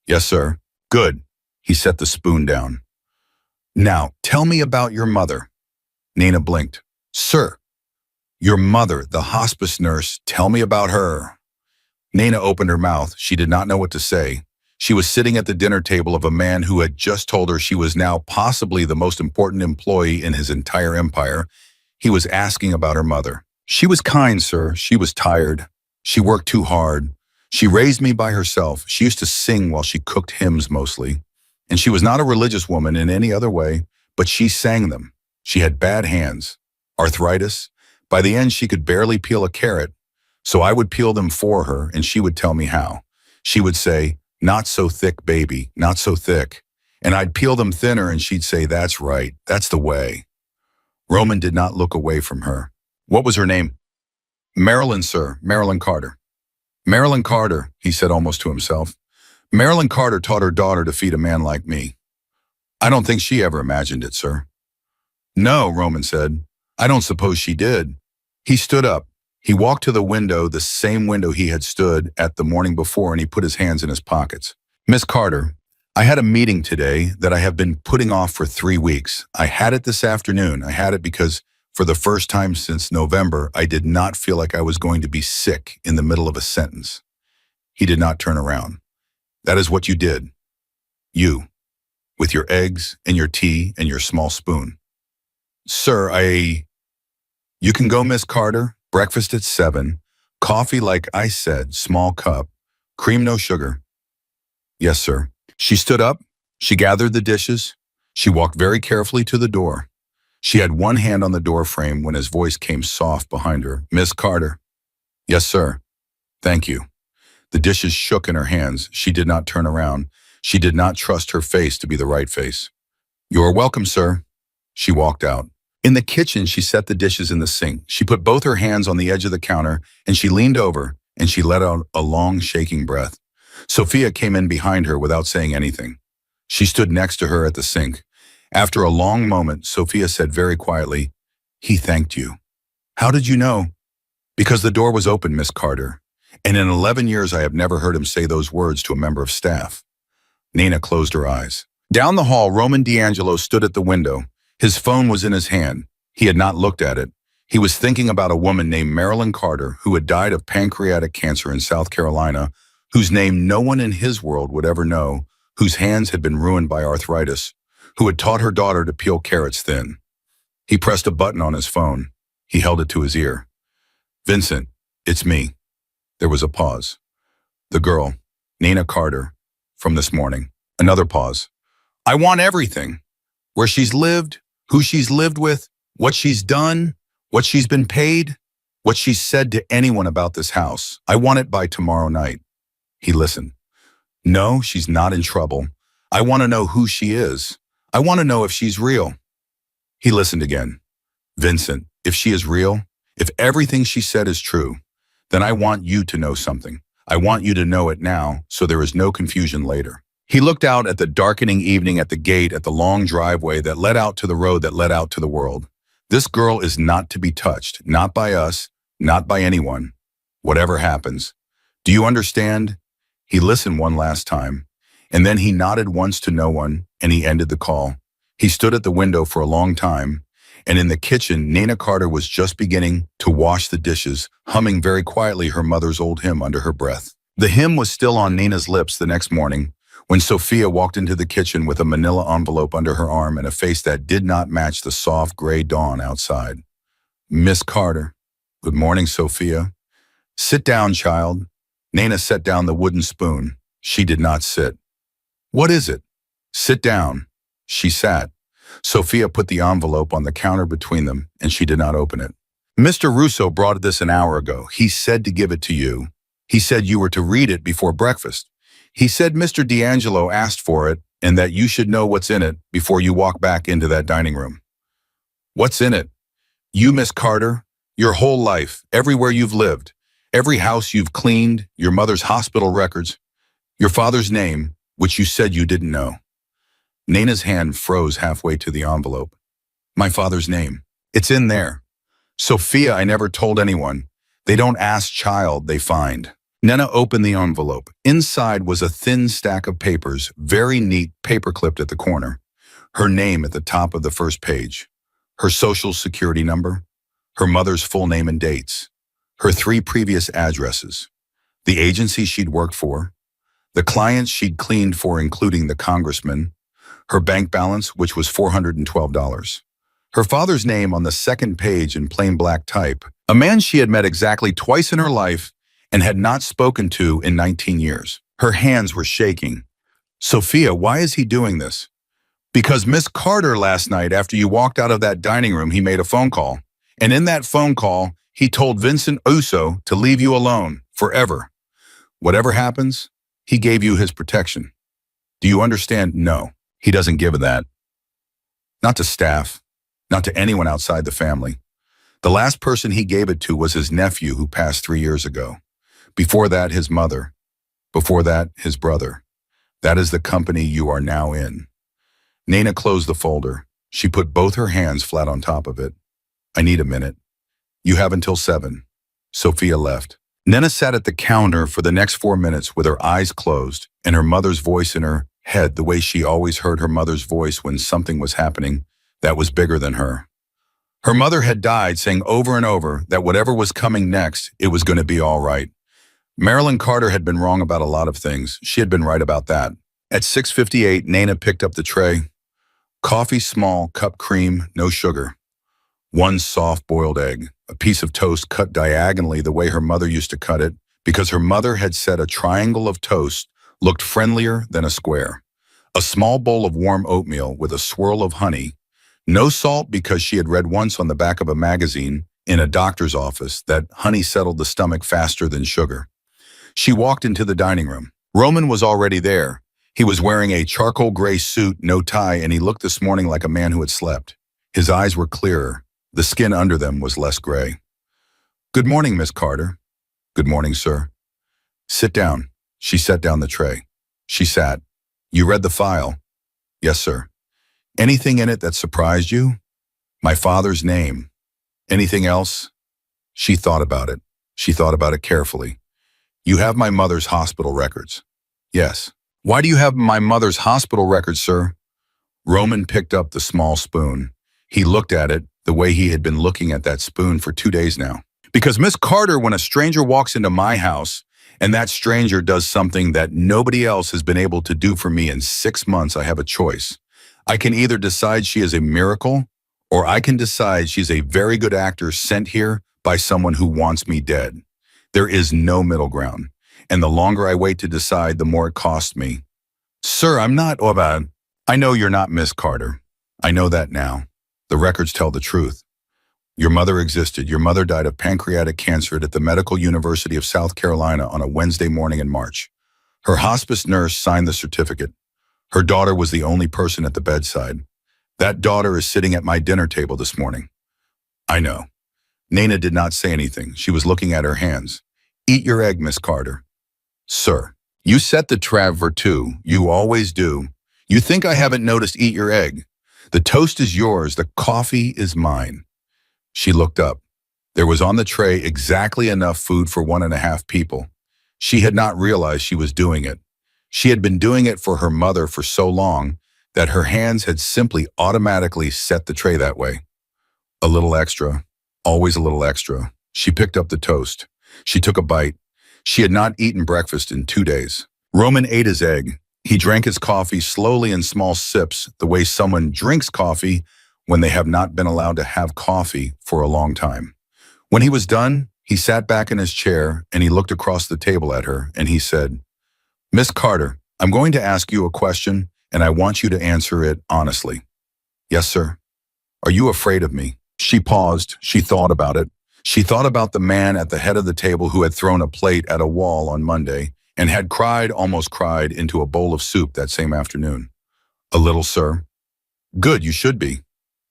"Yes, sir." "Good." He set the spoon down. "Now, tell me about your mother." Nana blinked. "Sir, your mother, the hospice nurse, tell me about her." Nana opened her mouth. She did not know what to say. She was sitting at the dinner table of a man who had just told her she was now possibly the most important employee in his entire empire. He was asking about her mother. "She was kind, sir. She was tired. She worked too hard. She raised me by herself. She used to sing while she cooked hymns mostly. And she was not a religious woman in any other way, but she sang them. She had bad hands, arthritis. By the end, she could barely peel a carrot. So I would peel them for her, and she would tell me how. She would say, 'Not so thick, baby, not so thick.' And I'd peel them thinner, and she'd say, 'That's right, that's the way.'" Roman did not look away from her. "What was her name?" "Marilyn, sir, Marilyn Carter." "Marilyn Carter," he said almost to himself. "Marilyn Carter taught her daughter to feed a man like me. I don't think she ever imagined it, sir." "No," Roman said. "I don't suppose she did." He stood up. He walked to the window, the same window he had stood at the morning before, and he put his hands in his pockets. "Miss Carter, I had a meeting today that I have been putting off for 3 weeks. I had it this afternoon. I had it because for the first time since November, I did not feel like I was going to be sick in the middle of a sentence." He did not turn around. "That is what you did. You, with your eggs and your tea and your small spoon." "Sir, You can go, Miss Carter. Breakfast at 7. Coffee like I said, small cup. Cream, no sugar." "Yes, sir." She stood up. She gathered the dishes. She walked very carefully to the door. She had one hand on the door frame when his voice came soft behind her. "Miss Carter." "Yes, sir." "Thank you." The dishes shook in her hands. She did not turn around. She did not trust her face to be the right face. "You are welcome, sir." She walked out. In the kitchen, she set the dishes in the sink. She put both her hands on the edge of the counter, and she leaned over, and she let out a long, shaking breath. Sophia came in behind her without saying anything. She stood next to her at the sink. After a long moment, Sophia said very quietly, "He thanked you." "How did you know?" "Because the door was open, Miss Carter. And in 11 years, I have never heard him say those words to a member of staff." Nina closed her eyes. Down the hall, Roman D'Angelo stood at the window. His phone was in his hand. He had not looked at it. He was thinking about a woman named Marilyn Carter who had died of pancreatic cancer in South Carolina, whose name no one in his world would ever know, whose hands had been ruined by arthritis, who had taught her daughter to peel carrots thin. He pressed a button on his phone. He held it to his ear. "Vincent, it's me." There was a pause. "The girl, Nina Carter, from this morning." Another pause. "I want everything. Where she's lived, who she's lived with, what she's done, what she's been paid, what she's said to anyone about this house. I want it by tomorrow night." He listened. "No, she's not in trouble. I want to know who she is. I want to know if she's real." He listened again. "Vincent, if she is real, if everything she said is true, then I want you to know something. I want you to know it now so there is no confusion later." He looked out at the darkening evening at the gate at the long driveway that led out to the road that led out to the world. This girl is not to be touched, not by us, not by anyone, whatever happens. Do you understand? He listened one last time, and then he nodded once to no one, and he ended the call. He stood at the window for a long time, and in the kitchen, Nina Carter was just beginning to wash the dishes, humming very quietly her mother's old hymn under her breath. The hymn was still on Nina's lips the next morning, when Sophia walked into the kitchen with a manila envelope under her arm and a face that did not match the soft gray dawn outside. "Miss Carter." "Good morning, Sophia." "Sit down, child." Nina set down the wooden spoon. She did not sit. "What is it?" "Sit down." She sat. Sophia put the envelope on the counter between them, and she did not open it. "Mr. Russo brought this an hour ago. He said to give it to you. He said you were to read it before breakfast. He said Mr. D'Angelo asked for it and that you should know what's in it before you walk back into that dining room." "What's in it?" "You, Miss Carter, your whole life, everywhere you've lived, every house you've cleaned, your mother's hospital records, your father's name, which you said you didn't know." Nina's hand froze halfway to the envelope. "My father's name. It's in there. Sophia, I never told anyone. They don't ask child, they find." Nina opened the envelope. Inside was a thin stack of papers, very neat, paper-clipped at the corner. Her name at the top of the first page. Her social security number. Her mother's full name and dates. Her 3 previous addresses. The agency she'd worked for. The clients she'd cleaned for, including the congressman. Her bank balance, which was $412. Her father's name on the second page in plain black type. A man she had met exactly twice in her life and had not spoken to in 19 years. Her hands were shaking. "Sophia, why is he doing this?" "Because Miss Carter last night, after you walked out of that dining room, he made a phone call. And in that phone call, he told Vincent Uso to leave you alone, forever. Whatever happens, he gave you his protection. Do you understand? No, he doesn't give that. Not to staff, not to anyone outside the family. The last person he gave it to was his nephew who passed 3 years ago. Before that, his mother. Before that, his brother. That is the company you are now in." Nina closed the folder. She put both her hands flat on top of it. "I need a minute." "You have until 7. Sophia left. Nina sat at the counter for the next 4 minutes with her eyes closed and her mother's voice in her head the way she always heard her mother's voice when something was happening that was bigger than her. Her mother had died saying over and over that whatever was coming next, it was going to be all right. Marilyn Carter had been wrong about a lot of things. She had been right about that. At 6:58, Nina picked up the tray. Coffee small, cup cream, no sugar. 1 soft boiled egg, a piece of toast cut diagonally the way her mother used to cut it, because her mother had said a triangle of toast looked friendlier than a square. A small bowl of warm oatmeal with a swirl of honey. No salt, because she had read once on the back of a magazine in a doctor's office that honey settled the stomach faster than sugar. She walked into the dining room. Roman was already there. He was wearing a charcoal gray suit, no tie, and he looked this morning like a man who had slept. His eyes were clearer. The skin under them was less gray. "Good morning, Miss Carter." "Good morning, sir." "Sit down." She set down the tray. She sat. "You read the file?" "Yes, sir." "Anything in it that surprised you?" "My father's name." "Anything else?" She thought about it. She thought about it carefully. "You have my mother's hospital records." "Yes." Why do you have my mother's hospital record, sir? Roman picked up the small spoon. He looked at it the way he had been looking at that spoon for 2 days now. Because Miss Carter, when a stranger walks into my house, and that stranger does something that nobody else has been able to do for me in 6 months, I have a choice. I can either decide she is a miracle, or I can decide she's a very good actor sent here by someone who wants me dead. There is no middle ground, and the longer I wait to decide, the more it costs me. Sir, I'm not, I know you're not Miss Carter. I know that now. The records tell the truth. Your mother existed. Your mother died of pancreatic cancer at the Medical University of South Carolina on a Wednesday morning in March. Her hospice nurse signed the certificate. Her daughter was the only person at the bedside. That daughter is sitting at my dinner table this morning. I know. Nana did not say anything. She was looking at her hands. Eat your egg, Miss Carter. Sir, you set the trap for two. You always do. You think I haven't noticed? Eat your egg. The toast is yours. The coffee is mine. She looked up. There was on the tray exactly enough food for 1.5 people. She had not realized she was doing it. She had been doing it for her mother for so long that her hands had simply automatically set the tray that way. A little extra, always a little extra. She picked up the toast. She took a bite. She had not eaten breakfast in 2 days. Roman ate his egg. He drank his coffee slowly in small sips, the way someone drinks coffee when they have not been allowed to have coffee for a long time. When he was done, he sat back in his chair and he looked across the table at her and he said, Miss Carter, I'm going to ask you a question and I want you to answer it honestly. Yes, sir. Are you afraid of me? She paused. She thought about it. She thought about the man at the head of the table who had thrown a plate at a wall on Monday and had almost cried into a bowl of soup that same afternoon. A little, sir. Good, you should be.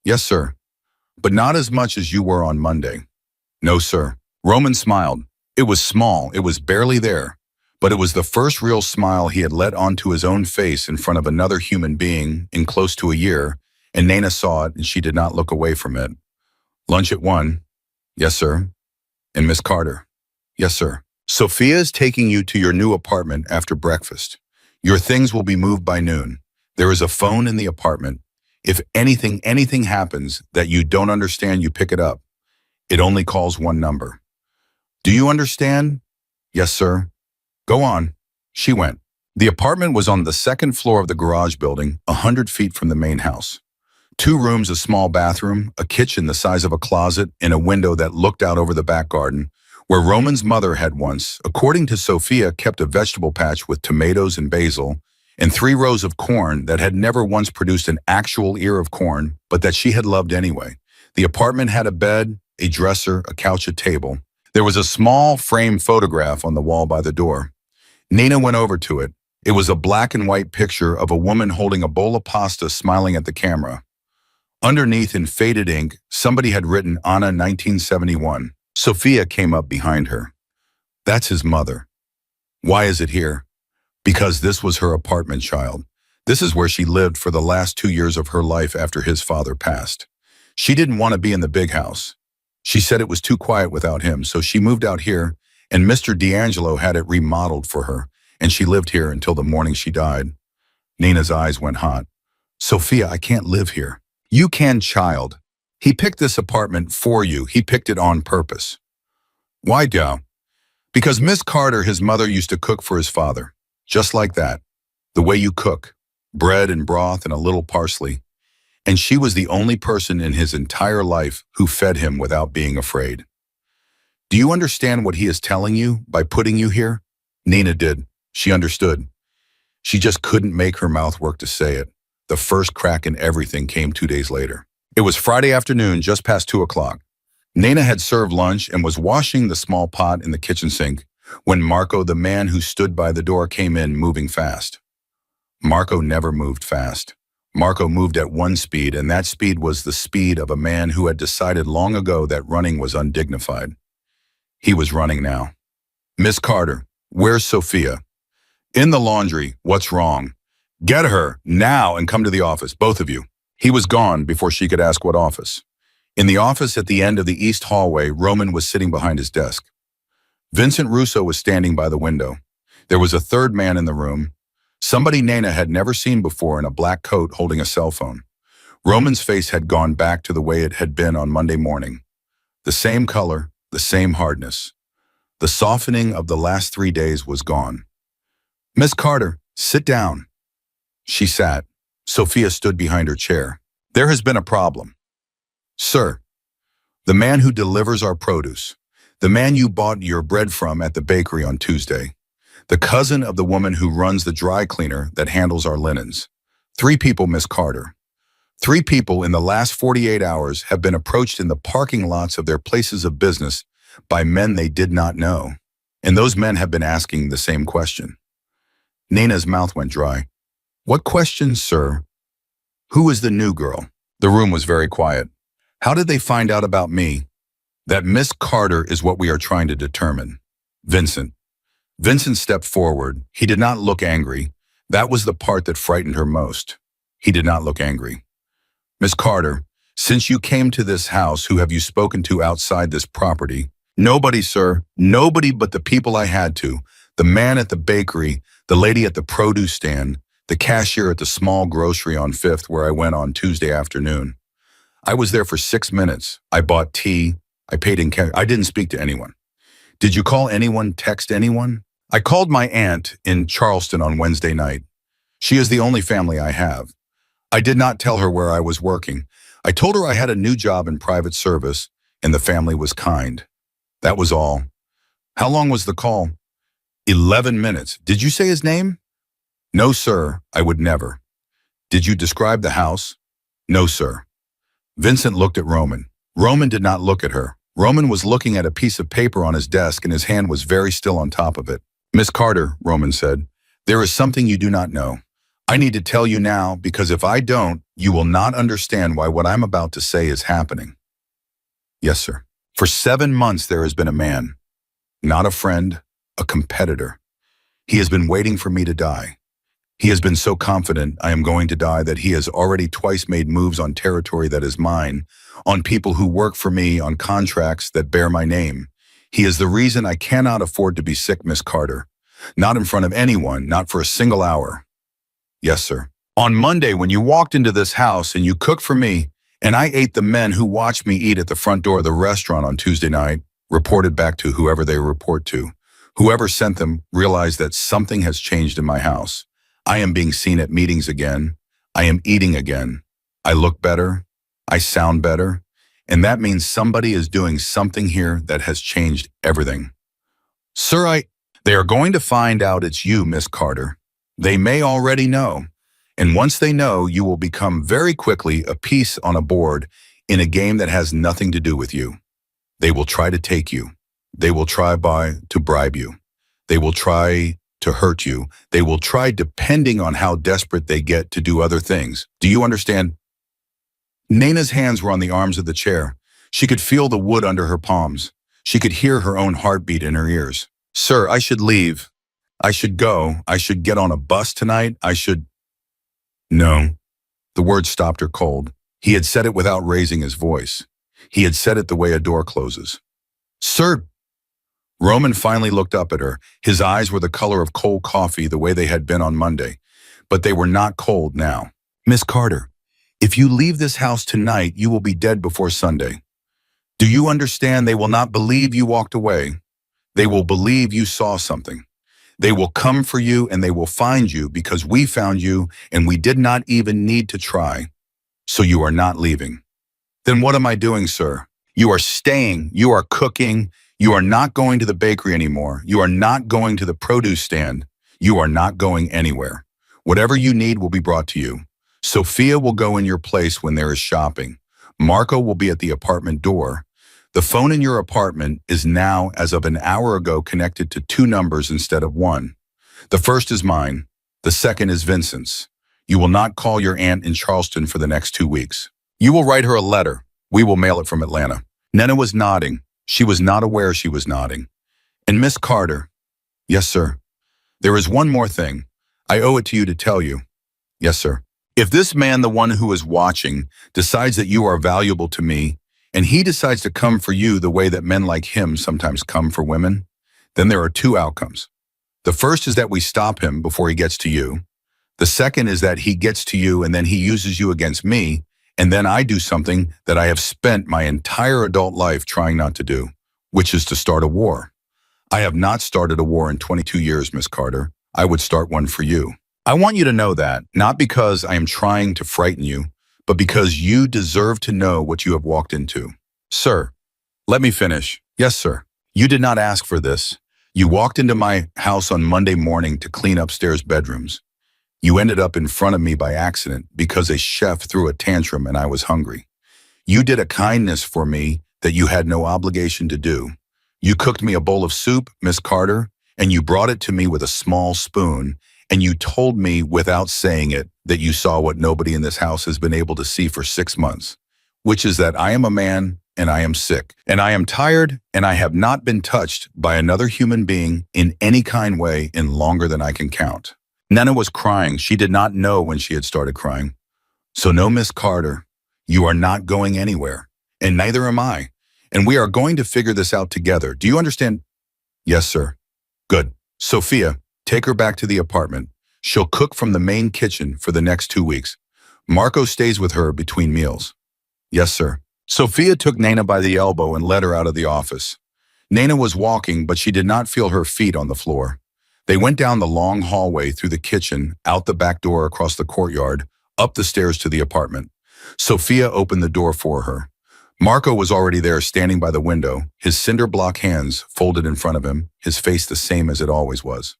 Yes, sir. But not as much as you were on Monday. No, sir. Roman smiled. It was small. It was barely there. But it was the first real smile he had let onto his own face in front of another human being in close to a year, and Nana saw it and she did not look away from it. Lunch at 1. Yes, sir. And Miss Carter. Yes, sir. Sophia is taking you to your new apartment after breakfast. Your things will be moved by noon. There is a phone in the apartment. If anything happens that you don't understand, you pick it up. It only calls one number. Do you understand? Yes, sir. Go on. She went. The apartment was on the second floor of the garage building, 100 feet from the main house. 2 rooms, a small bathroom, a kitchen the size of a closet, and a window that looked out over the back garden, where Roman's mother had once, according to Sophia, kept a vegetable patch with tomatoes and basil, and 3 rows of corn that had never once produced an actual ear of corn, but that she had loved anyway. The apartment had a bed, a dresser, a couch, a table. There was a small framed photograph on the wall by the door. Nina went over to it. It was a black and white picture of a woman holding a bowl of pasta smiling at the camera. Underneath in faded ink, somebody had written Anna 1971. Sophia came up behind her. That's his mother. Why is it here? Because this was her apartment, child. This is where she lived for the last 2 years of her life after his father passed. She didn't want to be in the big house. She said it was too quiet without him, so she moved out here, and Mr. D'Angelo had it remodeled for her, and she lived here until the morning she died. Nina's eyes went hot. Sophia, I can't live here. You can, child. He picked this apartment for you. He picked it on purpose. Why, Joe? Because Miss Carter, his mother, used to cook for his father. Just like that. The way you cook. Bread and broth and a little parsley. And she was the only person in his entire life who fed him without being afraid. Do you understand what he is telling you by putting you here? Nina did. She understood. She just couldn't make her mouth work to say it. The first crack in everything came 2 days later. It was Friday afternoon, just past 2 o'clock. Nina had served lunch and was washing the small pot in the kitchen sink when Marco, the man who stood by the door, came in moving fast. Marco never moved fast. Marco moved at one speed, and that speed was the speed of a man who had decided long ago that running was undignified. He was running now. Miss Carter, where's Sophia? In the laundry. What's wrong? Get her now and come to the office, both of you. He was gone before she could ask what office. In the office at the end of the east hallway, Roman was sitting behind his desk. Vincent Russo was standing by the window. There was a third man in the room. Somebody Nana had never seen before in a black coat holding a cell phone. Roman's face had gone back to the way it had been on Monday morning. The same color, the same hardness. The softening of the last 3 days was gone. "Miss Carter, sit down." She sat. Sophia stood behind her chair. "There has been a problem." "Sir, the man who delivers our produce, the man you bought your bread from at the bakery on Tuesday, the cousin of the woman who runs the dry cleaner that handles our linens. 3 people, Miss Carter. 3 people in the last 48 hours have been approached in the parking lots of their places of business by men they did not know. And those men have been asking the same question." Nana's mouth went dry. "What question, sir? Who is the new girl?" The room was very quiet. "How did they find out about me?" "That Miss Carter is what we are trying to determine." Vincent. Vincent stepped forward. He did not look angry. That was the part that frightened her most. He did not look angry. "Miss Carter, since you came to this house, who have you spoken to outside this property?" "Nobody, sir. Nobody but the people I had to. The man at the bakery, the lady at the produce stand, the cashier at the small grocery on 5th where I went on Tuesday afternoon. I was there for 6 minutes. I bought tea. I paid in cash. I didn't speak to anyone." "Did you call anyone, text anyone?" "I called my aunt in Charleston on Wednesday night. She is the only family I have. I did not tell her where I was working. I told her I had a new job in private service, and the family was kind. That was all." "How long was the call?" 11 minutes. "Did you say his name?" "No, sir. I would never." "Did you describe the house?" "No, sir." Vincent looked at Roman. Roman did not look at her. Roman was looking at a piece of paper on his desk, and his hand was very still on top of it. "Miss Carter," Roman said, "there is something you do not know. I need to tell you now, because if I don't, you will not understand why what I'm about to say is happening." "Yes, sir." "For 7 months there has been a man, not a friend, a competitor. He has been waiting for me to die. He has been so confident I am going to die that he has already twice made moves on territory that is mine, on people who work for me, on contracts that bear my name. He is the reason I cannot afford to be sick, Miss Carter. Not in front of anyone, not for a single hour." "Yes, sir." "On Monday, when you walked into this house and you cooked for me, and I ate the men who watched me eat at the front door of the restaurant on Tuesday night, reported back to whoever they report to. Whoever sent them realized that something has changed in my house. I am being seen at meetings again. I am eating again. I look better. I sound better. And that means somebody is doing something here that has changed everything. Sir, they are going to find out it's you, Miss Carter. They may already know. And once they know, you will become very quickly a piece on a board in a game that has nothing to do with you. They will try to take you. They will try to bribe you. They will try to hurt you. They will try, depending on how desperate they get, to do other things. Do you understand? Nana's hands were on the arms of the chair. She could feel the wood under her palms. She could hear her own heartbeat in her ears. Sir, I should leave. I should go. I should get on a bus tonight. I should... No. The word stopped her cold. He had said it without raising his voice. He had said it the way a door closes. Sir! Roman finally looked up at her. His eyes were the color of cold coffee, the way they had been on Monday. But they were not cold now. Miss Carter, if you leave this house tonight, you will be dead before Sunday. Do you understand? They will not believe you walked away. They will believe you saw something. They will come for you and they will find you because we found you and we did not even need to try. So you are not leaving. Then what am I doing, sir? You are staying. You are cooking. You are not going to the bakery anymore. You are not going to the produce stand. You are not going anywhere. Whatever you need will be brought to you. Sophia will go in your place when there is shopping. Marco will be at the apartment door. The phone in your apartment is now, as of an hour ago, connected to 2 numbers instead of 1. The first is mine. The second is Vincent's. You will not call your aunt in Charleston for the next 2 weeks. You will write her a letter. We will mail it from Atlanta. Nana was nodding. She was not aware she was nodding. And Miss Carter. Yes, sir. There is one more thing. I owe it to you to tell you. Yes, sir. If this man, the one who is watching, decides that you are valuable to me, and he decides to come for you the way that men like him sometimes come for women, then there are 2 outcomes. The first is that we stop him before he gets to you. The second is that he gets to you and then he uses you against me, and then I do something that I have spent my entire adult life trying not to do, which is to start a war. I have not started a war in 22 years, Miss Carter. I would start one for you. I want you to know that, not because I am trying to frighten you, but because you deserve to know what you have walked into. Sir, let me finish. Yes, sir. You did not ask for this. You walked into my house on Monday morning to clean upstairs bedrooms. You ended up in front of me by accident because a chef threw a tantrum and I was hungry. You did a kindness for me that you had no obligation to do. You cooked me a bowl of soup, Miss Carter, and you brought it to me with a small spoon, and you told me without saying it that you saw what nobody in this house has been able to see for 6 months, which is that I am a man and I am sick, and I am tired, and I have not been touched by another human being in any kind way in longer than I can count. Nana was crying. She did not know when she had started crying. So no, Miss Carter, you are not going anywhere, and neither am I. And we are going to figure this out together. Do you understand? Yes, sir. Good. Sophia, take her back to the apartment. She'll cook from the main kitchen for the next 2 weeks. Marco stays with her between meals. Yes, sir. Sophia took Nana by the elbow and led her out of the office. Nana was walking, but she did not feel her feet on the floor. They went down the long hallway through the kitchen, out the back door across the courtyard, up the stairs to the apartment. Sophia opened the door for her. Marco was already there, standing by the window, his cinder block hands folded in front of him, his face the same as it always was.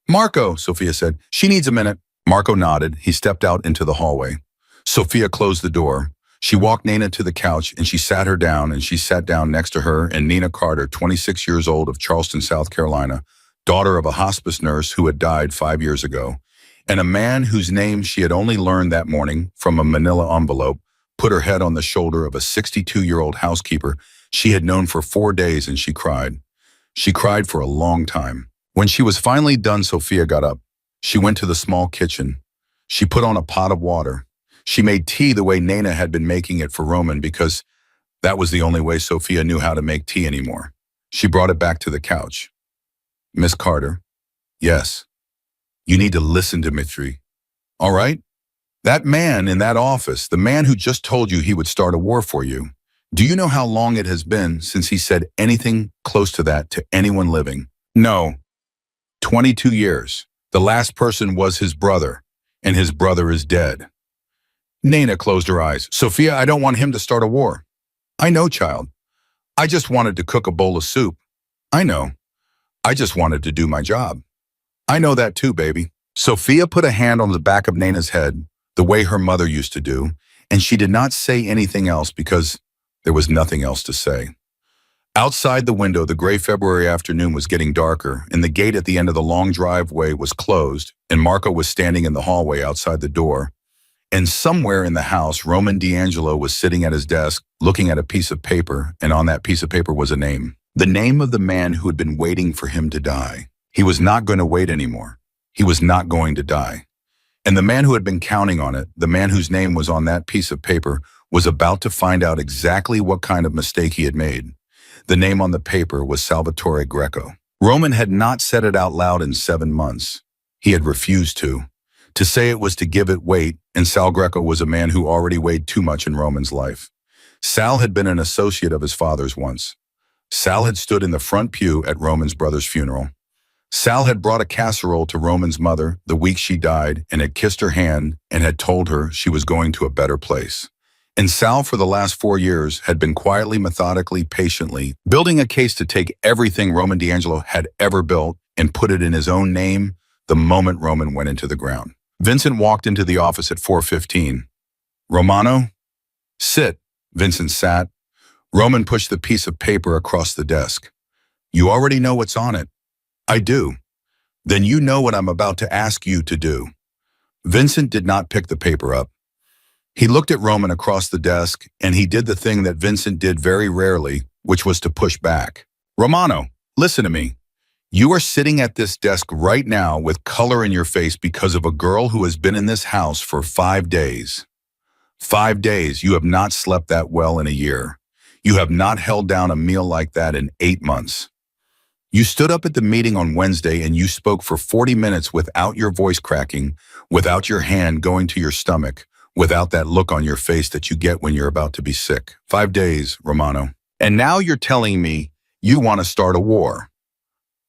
Marco, Sophia said, she needs a minute. Marco nodded. He stepped out into the hallway. Sophia closed the door. She walked Nana to the couch and she sat her down, and she sat down next to her and Nina Carter, 26 years old, of Charleston, South Carolina, daughter of a hospice nurse who had died 5 years ago, and a man whose name she had only learned that morning from a manila envelope, put her head on the shoulder of a 62-year-old housekeeper she had known for 4 days, and she cried. She cried for a long time. When she was finally done, Sophia got up. She went to the small kitchen. She put on a pot of water. She made tea the way Nana had been making it for Roman, because that was the only way Sophia knew how to make tea anymore. She brought it back to the couch. Miss Carter, yes, you need to listen to Mitri. All right? That man in that office, the man who just told you he would start a war for you, do you know how long it has been since he said anything close to that to anyone living? No. 22 years. The last person was his brother, and his brother is dead. Nana closed her eyes. Sophia, I don't want him to start a war. I know, child. I just wanted to cook a bowl of soup. I know. I just wanted to do my job. I know that too, baby. Sophia put a hand on the back of Nana's head, the way her mother used to do, and she did not say anything else because there was nothing else to say. Outside the window, the gray February afternoon was getting darker, and the gate at the end of the long driveway was closed, and Marco was standing in the hallway outside the door. And somewhere in the house, Roman D'Angelo was sitting at his desk, looking at a piece of paper, and on that piece of paper was a name. The name of the man who had been waiting for him to die. He was not going to wait anymore. He was not going to die. And the man who had been counting on it, the man whose name was on that piece of paper, was about to find out exactly what kind of mistake he had made. The name on the paper was Salvatore Greco. Roman had not said it out loud in 7 months. He had refused to. To say it was to give it weight, and Sal Greco was a man who already weighed too much in Roman's life. Sal had been an associate of his father's once. Sal had stood in the front pew at Roman's brother's funeral. Sal had brought a casserole to Roman's mother the week she died and had kissed her hand and had told her she was going to a better place. And Sal, for the last 4 years, had been quietly, methodically, patiently building a case to take everything Roman D'Angelo had ever built and put it in his own name the moment Roman went into the ground. Vincent walked into the office at 4:15. Romano? Sit. Vincent sat. Roman pushed the piece of paper across the desk. You already know what's on it. I do. Then you know what I'm about to ask you to do. Vincent did not pick the paper up. He looked at Roman across the desk, and he did the thing that Vincent did very rarely, which was to push back. Romano, listen to me. You are sitting at this desk right now with color in your face because of a girl who has been in this house for 5 days. 5 days. You have not slept that well in a year. You have not held down a meal like that in 8 months. You stood up at the meeting on Wednesday and you spoke for 40 minutes without your voice cracking, without your hand going to your stomach, without that look on your face that you get when you're about to be sick. 5 days, Romano. And now you're telling me you want to start a war.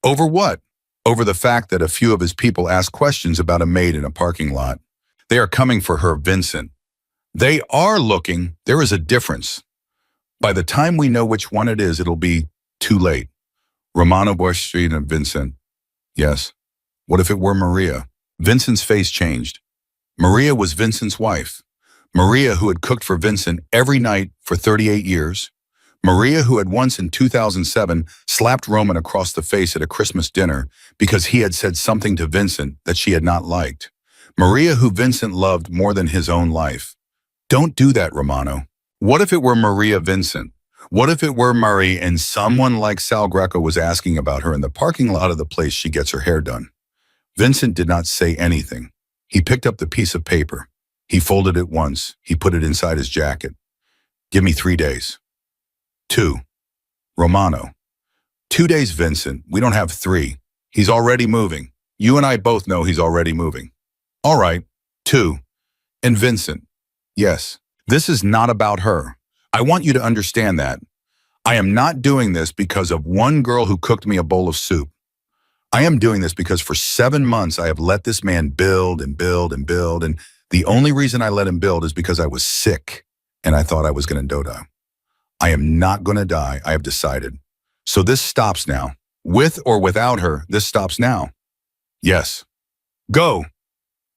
Over what? Over the fact that a few of his people asked questions about a maid in a parking lot. They are coming for her, Vincent. They are looking. There is a difference. By the time we know which one it is, it'll be too late. Romano Bush Street and Vincent. Yes. What if it were Maria? Vincent's face changed. Maria was Vincent's wife. Maria, who had cooked for Vincent every night for 38 years. Maria, who had once in 2007 slapped Roman across the face at a Christmas dinner because he had said something to Vincent that she had not liked. Maria, who Vincent loved more than his own life. Don't do that, Romano. What if it were Maria Vincent? What if it were Marie and someone like Sal Greco was asking about her in the parking lot of the place she gets her hair done? Vincent did not say anything. He picked up the piece of paper. He folded it once. He put it inside his jacket. Give me 3 days. 2. Romano. 2 days, Vincent. We don't have 3. He's already moving. You and I both know he's already moving. All right. 2. And Vincent. Yes. This is not about her. I want you to understand that. I am not doing this because of one girl who cooked me a bowl of soup. I am doing this because for 7 months I have let this man build and build and build, and the only reason I let him build is because I was sick and I thought I was going to die. I am not going to die, I have decided. So this stops now. With or without her, this stops now. Yes. Go.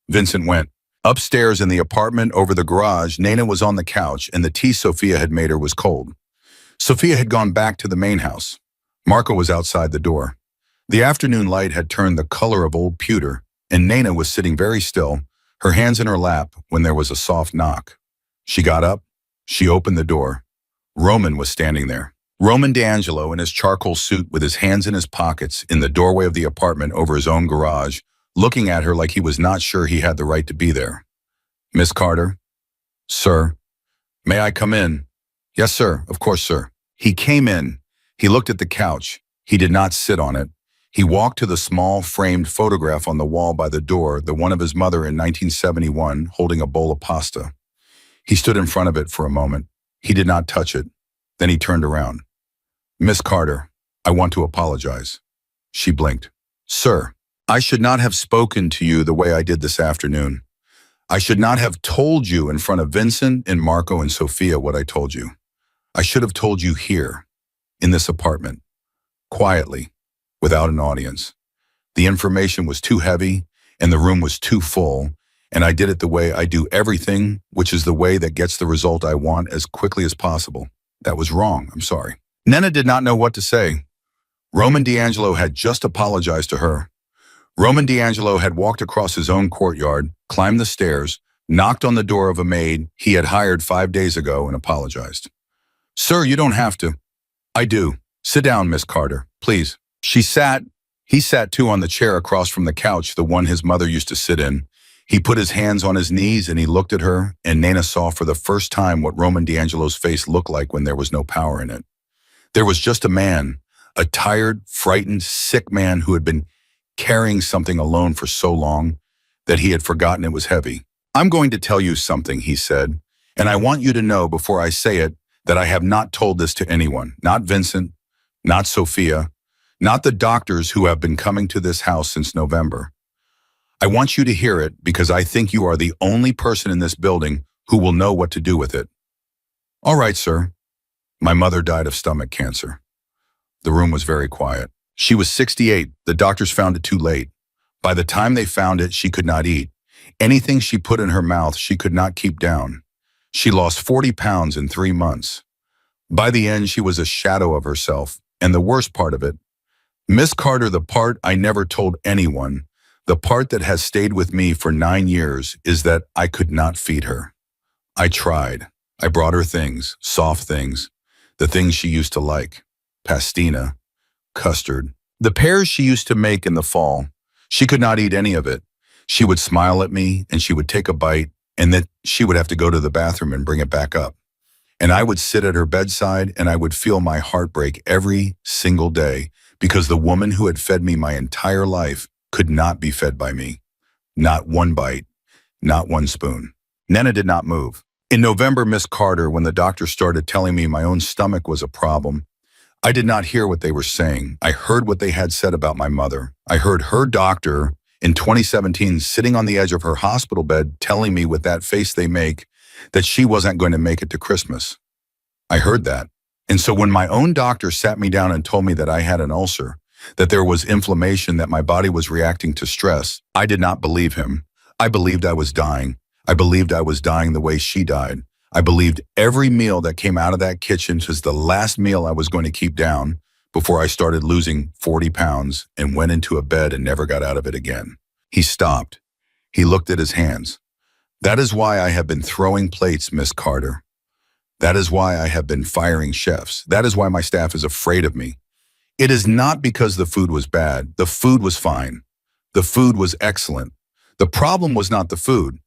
Vincent went. Upstairs in the apartment over the garage, Nana was on the couch and the tea Sophia had made her was cold. Sophia had gone back to the main house. Marco was outside the door. The afternoon light had turned the color of old pewter, and Nana was sitting very still, her hands in her lap, when there was a soft knock. She got up. She opened the door. Roman was standing there. Roman D'Angelo in his charcoal suit with his hands in his pockets in the doorway of the apartment over his own garage, looking at her like he was not sure he had the right to be there. Miss Carter? Sir? May I come in? Yes, sir. Of course, sir. He came in. He looked at the couch. He did not sit on it. He walked to the small framed photograph on the wall by the door, the one of his mother in 1971, holding a bowl of pasta. He stood in front of it for a moment. He did not touch it. Then he turned around. Miss Carter, I want to apologize. She blinked. Sir, I should not have spoken to you the way I did this afternoon. I should not have told you in front of Vincent and Marco and Sophia what I told you. I should have told you here, in this apartment, quietly, without an audience. The information was too heavy and the room was too full, and I did it the way I do everything, which is the way that gets the result I want as quickly as possible. That was wrong, I'm sorry. Nana did not know what to say. Roman D'Angelo had just apologized to her. Roman D'Angelo had walked across his own courtyard, climbed the stairs, knocked on the door of a maid he had hired 5 days ago and apologized. Sir, you don't have to. I do. Sit down, Miss Carter, please. He sat too on the chair across from the couch, the one his mother used to sit in. He put his hands on his knees and he looked at her, and Nana saw for the first time what Roman D'Angelo's face looked like when there was no power in it. There was just a man, a tired, frightened, sick man who had been carrying something alone for so long that he had forgotten it was heavy. I'm going to tell you something, he said, and I want you to know before I say it that I have not told this to anyone, not Vincent, not Sophia, not the doctors who have been coming to this house since November. I want you to hear it because I think you are the only person in this building who will know what to do with it. All right, sir. My mother died of stomach cancer. The room was very quiet. She was 68. The doctors found it too late. By the time they found it, she could not eat. Anything she put in her mouth, she could not keep down. She lost 40 pounds in 3 months. By the end, she was a shadow of herself. And the worst part of it, Miss Carter, the part I never told anyone, the part that has stayed with me for 9 years, is that I could not feed her. I tried. I brought her things, soft things, the things she used to like, pastina, custard, the pears she used to make in the fall. She could not eat any of it. She would smile at me and she would take a bite, and then she would have to go to the bathroom and bring it back up. And I would sit at her bedside and I would feel my heart break every single day because the woman who had fed me my entire life could not be fed by me. Not one bite, not one spoon. Nana did not move. In November, Miss Carter, when the doctor started telling me my own stomach was a problem, I did not hear what they were saying. I heard what they had said about my mother. I heard her doctor in 2017 sitting on the edge of her hospital bed telling me with that face they make that she wasn't going to make it to Christmas. I heard that. And so when my own doctor sat me down and told me that I had an ulcer, that there was inflammation, that my body was reacting to stress, I did not believe him. I believed I was dying. I believed I was dying the way she died. I believed every meal that came out of that kitchen was the last meal I was going to keep down before I started losing 40 pounds and went into a bed and never got out of it again. He stopped. He looked at his hands. That is why I have been throwing plates, Miss Carter. That is why I have been firing chefs. That is why my staff is afraid of me. It is not because the food was bad. The food was fine. The food was excellent. The problem was not the food.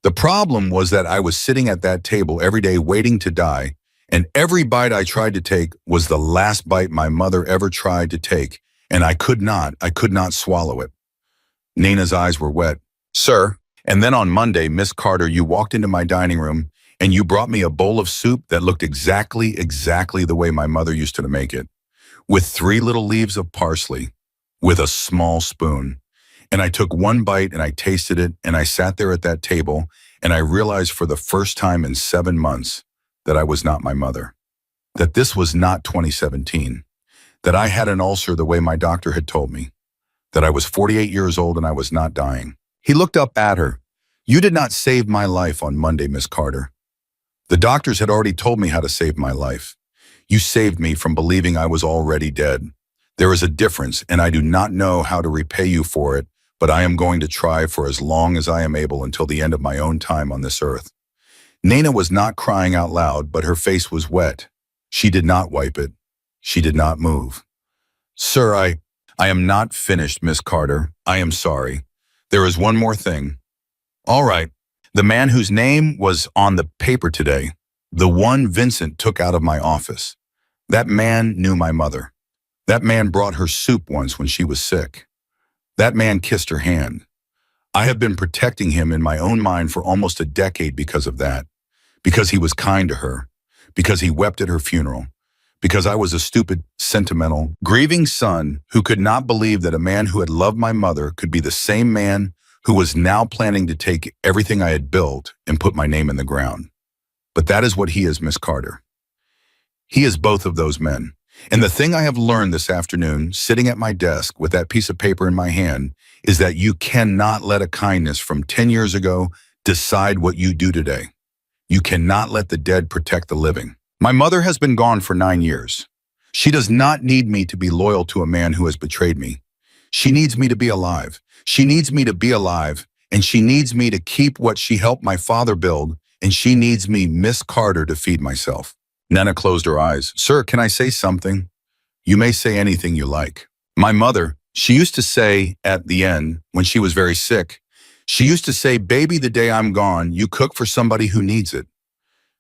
The problem was that I was sitting at that table every day waiting to die, and every bite I tried to take was the last bite my mother ever tried to take, and I could not swallow it. Nana's eyes were wet. Sir, and then on Monday, Miss Carter, you walked into my dining room and you brought me a bowl of soup that looked exactly the way my mother used to make it, with 3 little leaves of parsley, with a small spoon. And I took one bite and I tasted it, and I sat there at that table and I realized for the first time in 7 months that I was not my mother, that this was not 2017, that I had an ulcer the way my doctor had told me, that I was 48 years old and I was not dying. He looked up at her. You did not save my life on Monday, Miss Carter. The doctors had already told me how to save my life. You saved me from believing I was already dead. There is a difference, and I do not know how to repay you for it, but I am going to try for as long as I am able until the end of my own time on this earth. Nana was not crying out loud, but her face was wet. She did not wipe it. She did not move. Sir, I am not finished, Miss Carter. I am sorry. There is one more thing. All right. The man whose name was on the paper today, the one Vincent took out of my office, that man knew my mother. That man brought her soup once when she was sick. That man kissed her hand. I have been protecting him in my own mind for almost a decade because of that, because he was kind to her, because he wept at her funeral, because I was a stupid, sentimental, grieving son who could not believe that a man who had loved my mother could be the same man who was now planning to take everything I had built and put my name in the ground. But that is what he is, Miss Carter. He is both of those men. And the thing I have learned this afternoon, sitting at my desk with that piece of paper in my hand, is that you cannot let a kindness from 10 years ago decide what you do today. You cannot let the dead protect the living. My mother has been gone for 9 years. She does not need me to be loyal to a man who has betrayed me. She needs me to be alive. She needs me to be alive, and she needs me to keep what she helped my father build, and she needs me, Miss Carter, to feed myself. Nana closed her eyes. Sir, can I say something? You may say anything you like. My mother, she used to say at the end, when she was very sick, she used to say, baby, the day I'm gone, you cook for somebody who needs it.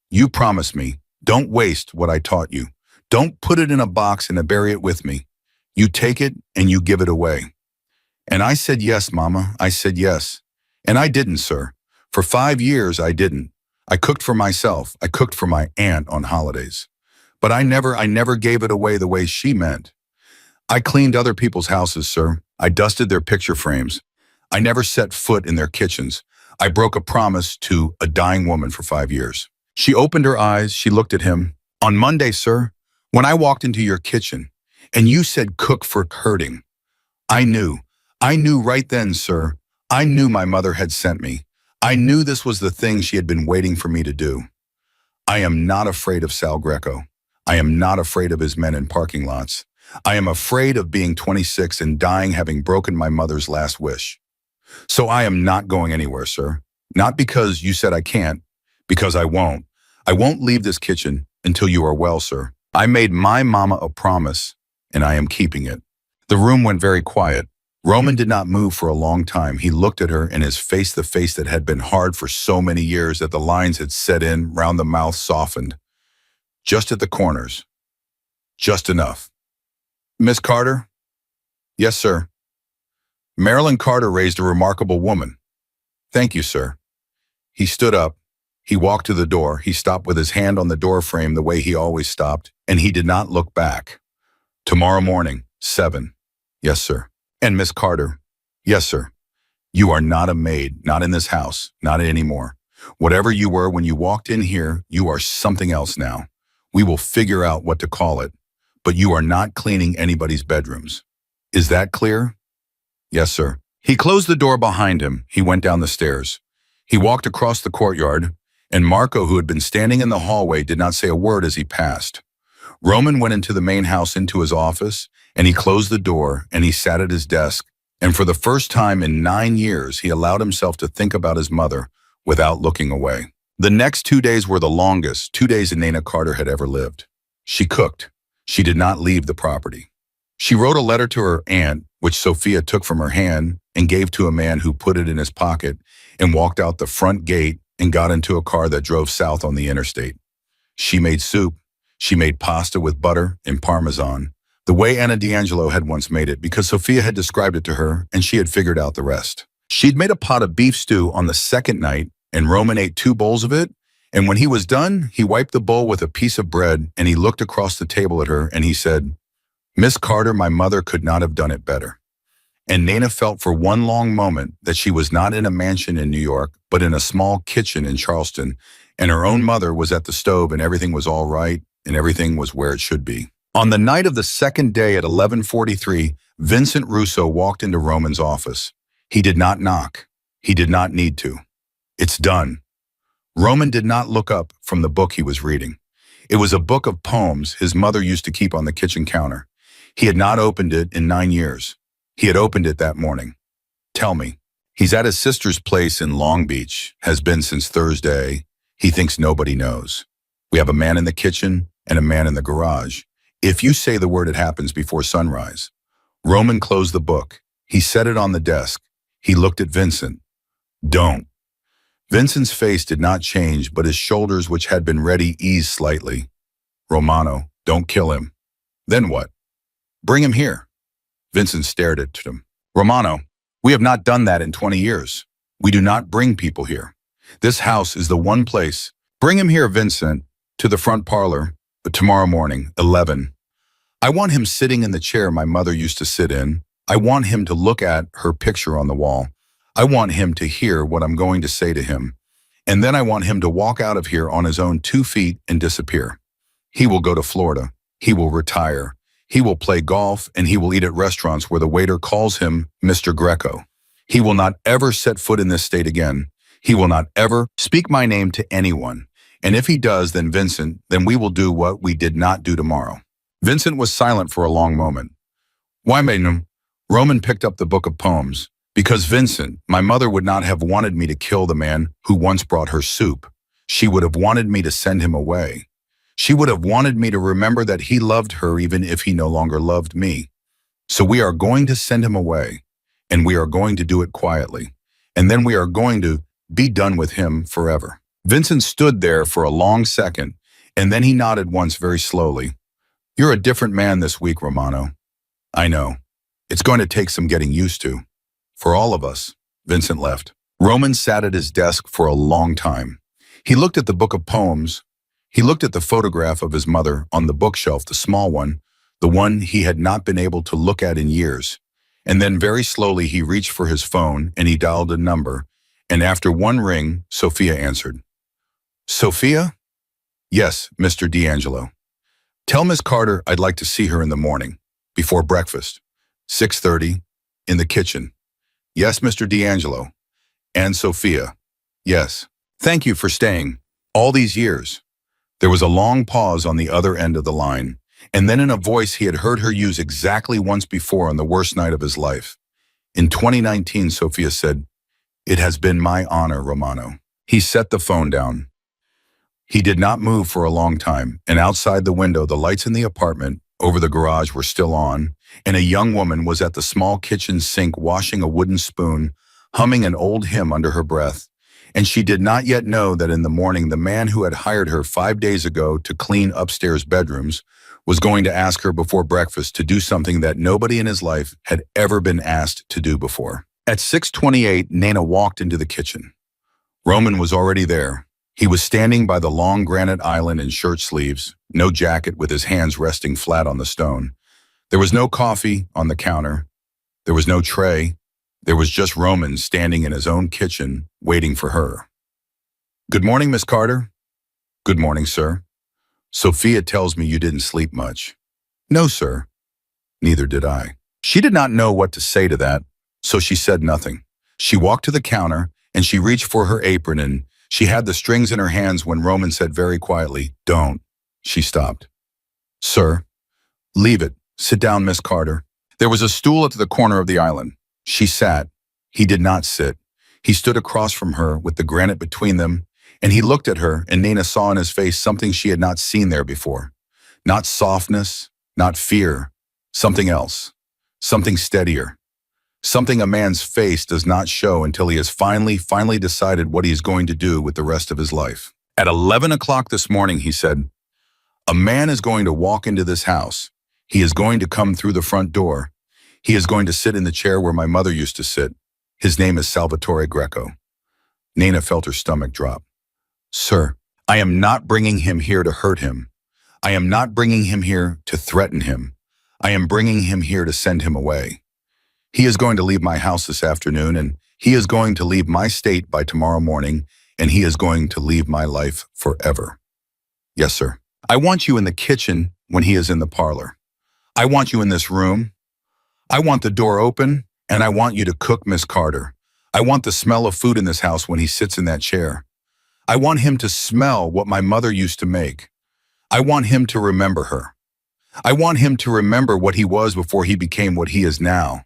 You promise me, don't waste what I taught you. Don't put it in a box and bury it with me. You take it and you give it away. And I said, yes, Mama. I said, yes. And I didn't, sir. For 5 years, I didn't. I cooked for myself. I cooked for my aunt on holidays. But I never gave it away the way she meant. I cleaned other people's houses, sir. I dusted their picture frames. I never set foot in their kitchens. I broke a promise to a dying woman for 5 years. She opened her eyes. She looked at him. On Monday, sir, when I walked into your kitchen and you said cook for hurting, I knew right then, sir. I knew my mother had sent me. I knew this was the thing she had been waiting for me to do. I am not afraid of Sal Greco. I am not afraid of his men in parking lots. I am afraid of being 26 and dying having broken my mother's last wish. So I am not going anywhere, sir. Not because you said I can't, because I won't. I won't leave this kitchen until you are well, sir. I made my mama a promise, and I am keeping it. The room went very quiet. Roman did not move for a long time. He looked at her, and his face, the face that had been hard for so many years that the lines had set in round the mouth, softened. Just at the corners. Just enough. Miss Carter, Yes, sir. Marilyn Carter raised a remarkable woman. Thank you, sir. He stood up. He walked to the door. He stopped with his hand on the door frame the way he always stopped, and he did not look back. Tomorrow morning, 7. Yes, sir. And Miss Carter? Yes, sir. You are not a maid, not in this house, not anymore. Whatever you were when you walked in here, you are something else now. We will figure out what to call it, but you are not cleaning anybody's bedrooms. Is that clear? Yes, sir. He closed the door behind him. He went down the stairs. He walked across the courtyard, and Marco, who had been standing in the hallway, did not say a word as he passed. Roman went into the main house into his office, and he closed the door, and he sat at his desk, and for the first time in 9 years, he allowed himself to think about his mother without looking away. The next 2 days were the longest 2 days Nana Carter had ever lived. She cooked. She did not leave the property. She wrote a letter to her aunt, which Sophia took from her hand and gave to a man who put it in his pocket and walked out the front gate and got into a car that drove south on the interstate. She made soup. She made pasta with butter and parmesan, the way Anna D'Angelo had once made it because Sophia had described it to her and she had figured out the rest. She'd made a pot of beef stew on the second night and Roman ate 2 bowls of it, and when he was done, he wiped the bowl with a piece of bread and he looked across the table at her and he said, "Miss Carter, my mother could not have done it better." And Nana felt for one long moment that she was not in a mansion in New York, but in a small kitchen in Charleston, and her own mother was at the stove and everything was all right and everything was where it should be. On the night of the second day at 11:43, Vincent Russo walked into Roman's office. He did not knock. He did not need to. It's done. Roman did not look up from the book he was reading. It was a book of poems his mother used to keep on the kitchen counter. He had not opened it in 9 years. He had opened it that morning. Tell me. He's at his sister's place in Long Beach, has been since Thursday. He thinks nobody knows. We have a man in the kitchen and a man in the garage. If you say the word, it happens before sunrise. Roman closed the book. He set it on the desk. He looked at Vincent. Don't. Vincent's face did not change, but his shoulders, which had been ready, eased slightly. Romano, don't kill him. Then what? Bring him here. Vincent stared at him. Romano, we have not done that in 20 years. We do not bring people here. This house is the one place. Bring him here, Vincent, to the front parlor, but tomorrow morning, 11. I want him sitting in the chair my mother used to sit in. I want him to look at her picture on the wall. I want him to hear what I'm going to say to him. And then I want him to walk out of here on his own 2 feet and disappear. He will go to Florida. He will retire. He will play golf and he will eat at restaurants where the waiter calls him Mr. Greco. He will not ever set foot in this state again. He will not ever speak my name to anyone. And if he does, then Vincent, then we will do what we did not do tomorrow. Vincent was silent for a long moment. Why, Maiden? Roman picked up the book of poems. Because Vincent, my mother would not have wanted me to kill the man who once brought her soup. She would have wanted me to send him away. She would have wanted me to remember that he loved her even if he no longer loved me. So we are going to send him away, and we are going to do it quietly, and then we are going to be done with him forever. Vincent stood there for a long second, and then he nodded once very slowly. You're a different man this week, Romano. I know. It's going to take some getting used to. For all of us. Vincent left. Roman sat at his desk for a long time. He looked at the book of poems. He looked at the photograph of his mother on the bookshelf, the small one, the one he had not been able to look at in years. And then very slowly he reached for his phone and he dialed a number. And after one ring, Sophia answered. Sophia? Yes, Mr. D'Angelo. Tell Miss Carter I'd like to see her in the morning, before breakfast. 6:30, in the kitchen. Yes, Mr. D'Angelo. And Sophia. Yes. Thank you for staying. All these years. There was a long pause on the other end of the line, and then in a voice he had heard her use exactly once before on the worst night of his life. In 2019, Sophia said, It has been my honor, Romano. He set the phone down. He did not move for a long time, and outside the window, the lights in the apartment over the garage were still on, and a young woman was at the small kitchen sink washing a wooden spoon, humming an old hymn under her breath. And she did not yet know that in the morning the man who had hired her 5 days ago to clean upstairs bedrooms was going to ask her before breakfast to do something that nobody in his life had ever been asked to do before. At 6:28, Nana walked into the kitchen. Roman was already there. He was standing by the long granite island in shirt sleeves, no jacket, with his hands resting flat on the stone. There was no coffee on the counter. There was no tray. There was just Roman standing in his own kitchen, waiting for her. "Good morning, Miss Carter." "Good morning, sir. Sophia tells me you didn't sleep much." "No, sir." "Neither did I." She did not know what to say to that, so she said nothing. She walked to the counter, and she reached for her apron, and she had the strings in her hands when Roman said very quietly, "Don't." She stopped. "Sir." "Leave it. Sit down, Miss Carter." There was a stool at the corner of the island. She sat. He did not sit. He stood across from her with the granite between them, and he looked at her, and Nana saw in his face something she had not seen there before. Not softness, not fear, something else, something steadier. Something a man's face does not show until he has finally decided what he is going to do with the rest of his life. At 11 o'clock this morning, he said, "A man is going to walk into this house. He is going to come through the front door. He is going to sit in the chair where my mother used to sit. His name is Salvatore Greco." Nana felt her stomach drop. "Sir, I am not bringing him here to hurt him. I am not bringing him here to threaten him. I am bringing him here to send him away. He is going to leave my house this afternoon, and he is going to leave my state by tomorrow morning, and he is going to leave my life forever." "Yes, sir. I want you in the kitchen when he is in the parlor. I want you in this room. I want the door open, and I want you to cook, Miss Carter. I want the smell of food in this house when he sits in that chair. I want him to smell what my mother used to make. I want him to remember her. I want him to remember what he was before he became what he is now.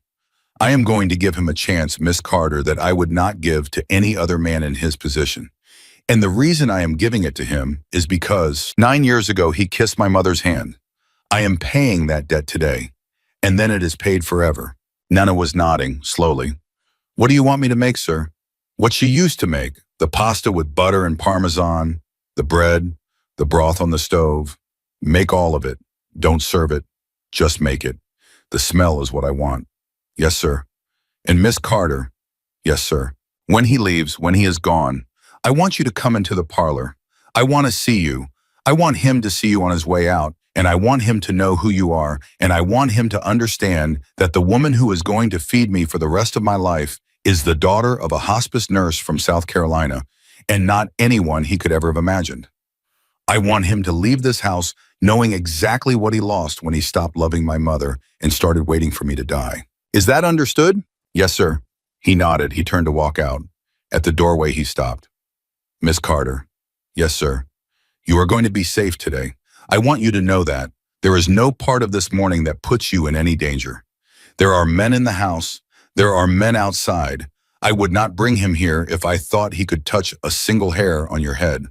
I am going to give him a chance, Miss Carter, that I would not give to any other man in his position. And the reason I am giving it to him is because 9 years ago he kissed my mother's hand. I am paying that debt today, and then it is paid forever." Nana was nodding, slowly. "What do you want me to make, sir?" "What she used to make, the pasta with butter and Parmesan, the bread, the broth on the stove. Make all of it. Don't serve it. Just make it. The smell is what I want." "Yes, sir." "And Miss Carter." "Yes, sir. When he leaves, when he is gone, I want you to come into the parlor. I want to see you. I want him to see you on his way out, and I want him to know who you are, and I want him to understand that the woman who is going to feed me for the rest of my life is the daughter of a hospice nurse from South Carolina, and not anyone he could ever have imagined. I want him to leave this house knowing exactly what he lost when he stopped loving my mother and started waiting for me to die. Is that understood?" "Yes, sir." He nodded. He turned to walk out. At the doorway, he stopped. "Miss Carter." "Yes, sir." "You are going to be safe today. I want you to know that. There is no part of this morning that puts you in any danger. There are men in the house. There are men outside. I would not bring him here if I thought he could touch a single hair on your head.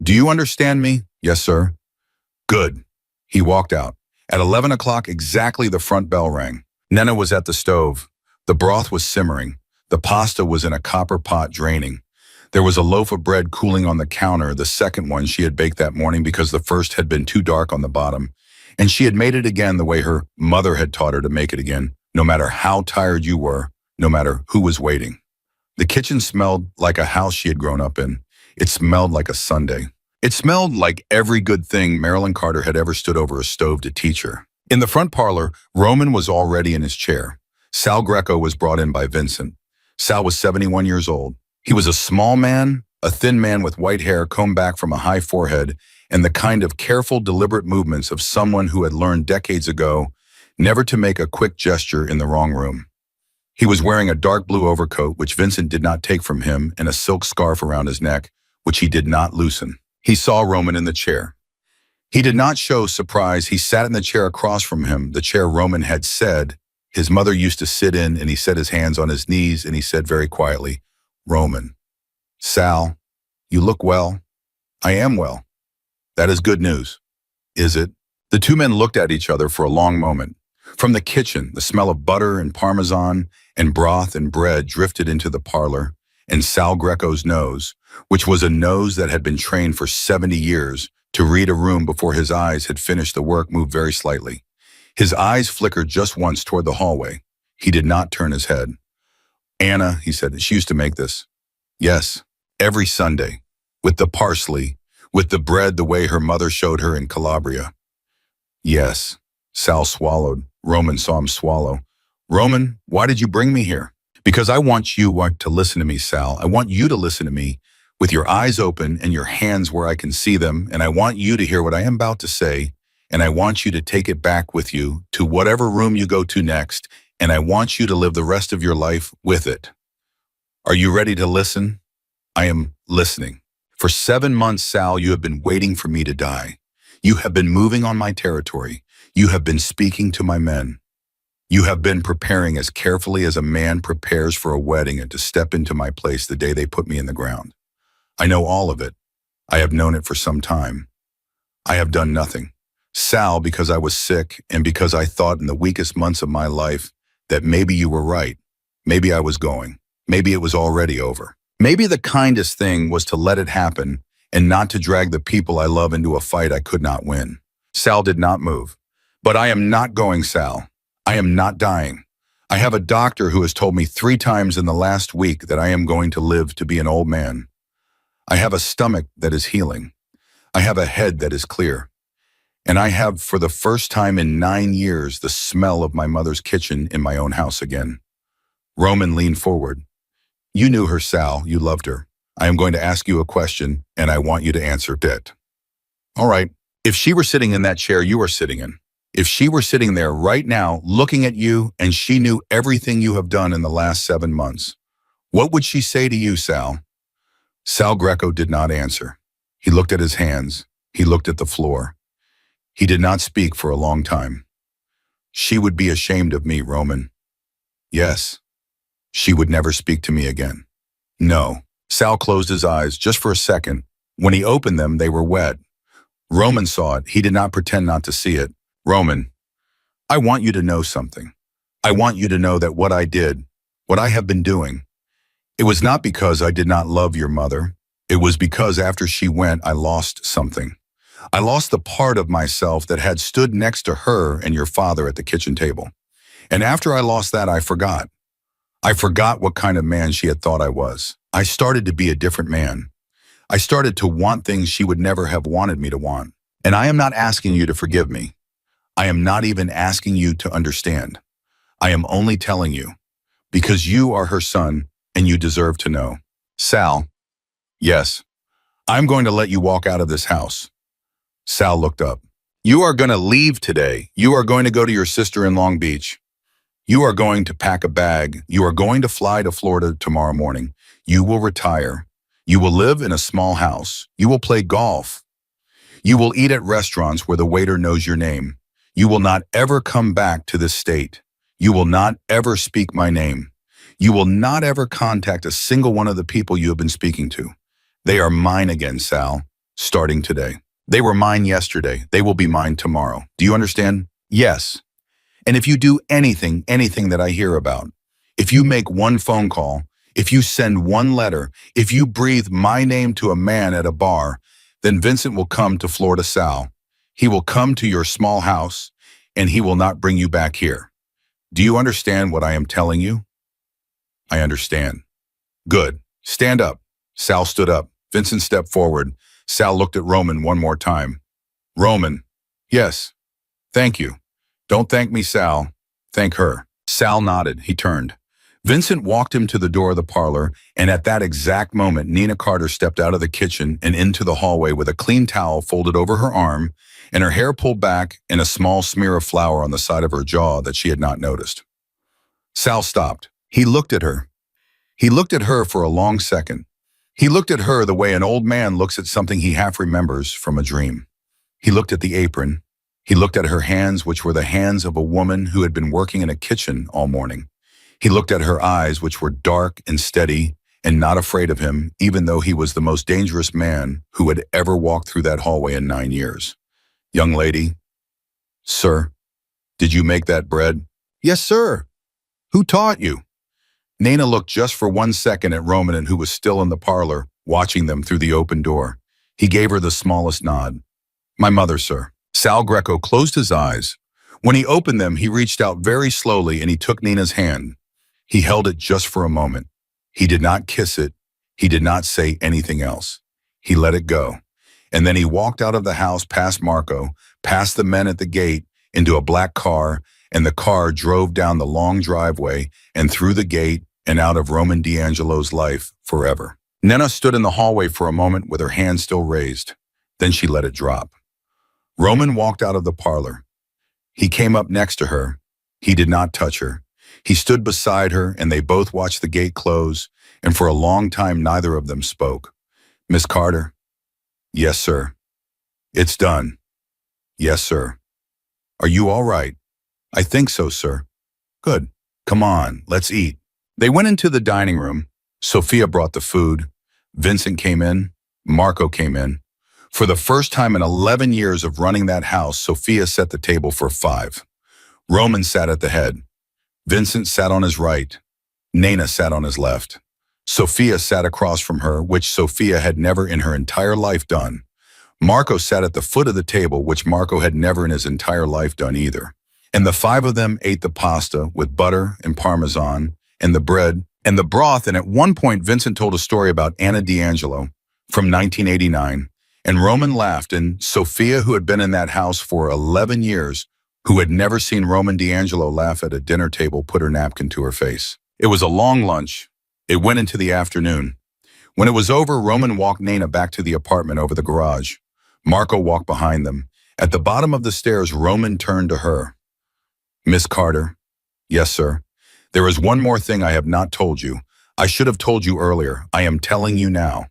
Do you understand me?" "Yes, sir." "Good." He walked out. At 11 o'clock exactly, the front bell rang. Nana was at the stove. The broth was simmering. The pasta was in a copper pot draining. There was a loaf of bread cooling on the counter, the second one she had baked that morning because the first had been too dark on the bottom. And she had made it again the way her mother had taught her to make it again, no matter how tired you were, no matter who was waiting. The kitchen smelled like a house she had grown up in. It smelled like a Sunday. It smelled like every good thing Marilyn Carter had ever stood over a stove to teach her. In the front parlor, Roman was already in his chair. Sal Greco was brought in by Vincent. Sal was 71 years old. He was a small man, a thin man with white hair combed back from a high forehead, and the kind of careful, deliberate movements of someone who had learned decades ago never to make a quick gesture in the wrong room. He was wearing a dark blue overcoat, which Vincent did not take from him, and a silk scarf around his neck, which he did not loosen. He saw Roman in the chair. He did not show surprise. He sat in the chair across from him, the chair Roman had said his mother used to sit in, and he set his hands on his knees, and he said very quietly, "Roman." "Sal, you look well." "I am well." "That is good news." "Is it?" The two men looked at each other for a long moment. From the kitchen, the smell of butter and Parmesan and broth and bread drifted into the parlor, and Sal Greco's nose, which was a nose that had been trained for 70 years, to read a room before his eyes had finished the work moved very slightly. His eyes flickered just once toward the hallway. He did not turn his head. Anna, he said, she used to make this. Yes, every Sunday, with the parsley, with the bread the way her mother showed her in Calabria. Yes, Sal swallowed. Roman saw him swallow. Roman, why did you bring me here? Because I want you to listen to me, Sal. I want you to listen to me with your eyes open and your hands where I can see them, and I want you to hear what I am about to say, and I want you to take it back with you to whatever room you go to next, and I want you to live the rest of your life with it. Are you ready to listen? I am listening. For 7 months, Sal, you have been waiting for me to die. You have been moving on my territory. You have been speaking to my men. You have been preparing as carefully as a man prepares for a wedding and to step into my place the day they put me in the ground. I know all of it. I have known it for some time. I have done nothing. Sal, because I was sick and because I thought in the weakest months of my life that maybe you were right. Maybe I was going. Maybe it was already over. Maybe the kindest thing was to let it happen and not to drag the people I love into a fight I could not win. Sal did not move. But I am not going, Sal. I am not dying. I have a doctor who has told me 3 times in the last week that I am going to live to be an old man. I have a stomach that is healing. I have a head that is clear. And I have, for the first time in 9 years, the smell of my mother's kitchen in my own house again. Roman leaned forward. You knew her, Sal. You loved her. I am going to ask you a question, and I want you to answer it. All right. If she were sitting in that chair you are sitting in, if she were sitting there right now looking at you and she knew everything you have done in the last 7 months, what would she say to you, Sal? Sal Greco did not answer. He looked at his hands. He looked at the floor. He did not speak for a long time. She would be ashamed of me, Roman. Yes. She would never speak to me again. No. Sal closed his eyes just for a second. When he opened them, they were wet. Roman saw it. He did not pretend not to see it. Roman, I want you to know something. I want you to know that what I did, what I have been doing, it was not because I did not love your mother. It was because after she went, I lost something. I lost the part of myself that had stood next to her and your father at the kitchen table. And after I lost that, I forgot. I forgot what kind of man she had thought I was. I started to be a different man. I started to want things she would never have wanted me to want. And I am not asking you to forgive me. I am not even asking you to understand. I am only telling you, because you are her son and you deserve to know. Sal, yes, I'm going to let you walk out of this house. Sal looked up. You are going to leave today. You are going to go to your sister in Long Beach. You are going to pack a bag. You are going to fly to Florida tomorrow morning. You will retire. You will live in a small house. You will play golf. You will eat at restaurants where the waiter knows your name. You will not ever come back to this state. You will not ever speak my name. You will not ever contact a single one of the people you have been speaking to. They are mine again, Sal, starting today. They were mine yesterday. They will be mine tomorrow. Do you understand? Yes. And if you do anything that I hear about, if you make one phone call, if you send one letter, if you breathe my name to a man at a bar, then Vincent will come to Florida, Sal. He will come to your small house, and he will not bring you back here. Do you understand what I am telling you? I understand. Good. Stand up. Sal stood up. Vincent stepped forward. Sal looked at Roman one more time. Roman. Yes. Thank you. Don't thank me, Sal. Thank her. Sal nodded. He turned. Vincent walked him to the door of the parlor, and at that exact moment, Nina Carter stepped out of the kitchen and into the hallway with a clean towel folded over her arm and her hair pulled back and a small smear of flour on the side of her jaw that she had not noticed. Sal stopped. He looked at her. He looked at her for a long second. He looked at her the way an old man looks at something he half remembers from a dream. He looked at the apron. He looked at her hands, which were the hands of a woman who had been working in a kitchen all morning. He looked at her eyes, which were dark and steady and not afraid of him, even though he was the most dangerous man who had ever walked through that hallway in 9 years. Young lady, sir, did you make that bread? Yes, sir. Who taught you? Nana looked just for 1 second at Roman, who was still in the parlor, watching them through the open door. He gave her the smallest nod. My mother, sir. Sal Greco closed his eyes. When he opened them, he reached out very slowly and he took Nina's hand. He held it just for a moment. He did not kiss it. He did not say anything else. He let it go. And then he walked out of the house past Marco, past the men at the gate, into a black car, and the car drove down the long driveway and through the gate and out of Roman D'Angelo's life forever. Nina stood in the hallway for a moment with her hand still raised. Then she let it drop. Roman walked out of the parlor. He came up next to her. He did not touch her. He stood beside her, and they both watched the gate close, and for a long time neither of them spoke. Miss Carter? Yes, sir. It's done. Yes, sir. Are you all right? I think so, sir. Good. Come on, let's eat. They went into the dining room. Sophia brought the food. Vincent came in. Marco came in. For the first time in 11 years of running that house, Sophia set the table for 5. Roman sat at the head. Vincent sat on his right. Nina sat on his left. Sophia sat across from her, which Sophia had never in her entire life done. Marco sat at the foot of the table, which Marco had never in his entire life done either. And the 5 of them ate the pasta with butter and parmesan and the bread and the broth, and at one point Vincent told a story about Anna D'Angelo from 1989, and Roman laughed, and Sophia, who had been in that house for 11 years, who had never seen Roman D'Angelo laugh at a dinner table, put her napkin to her face. It was a long lunch. It went into the afternoon. When it was over, Roman walked Nina back to the apartment over the garage. Marco walked behind them. At the bottom of the stairs, Roman turned to her. Miss Carter? Yes, sir. There is one more thing I have not told you. I should have told you earlier. I am telling you now.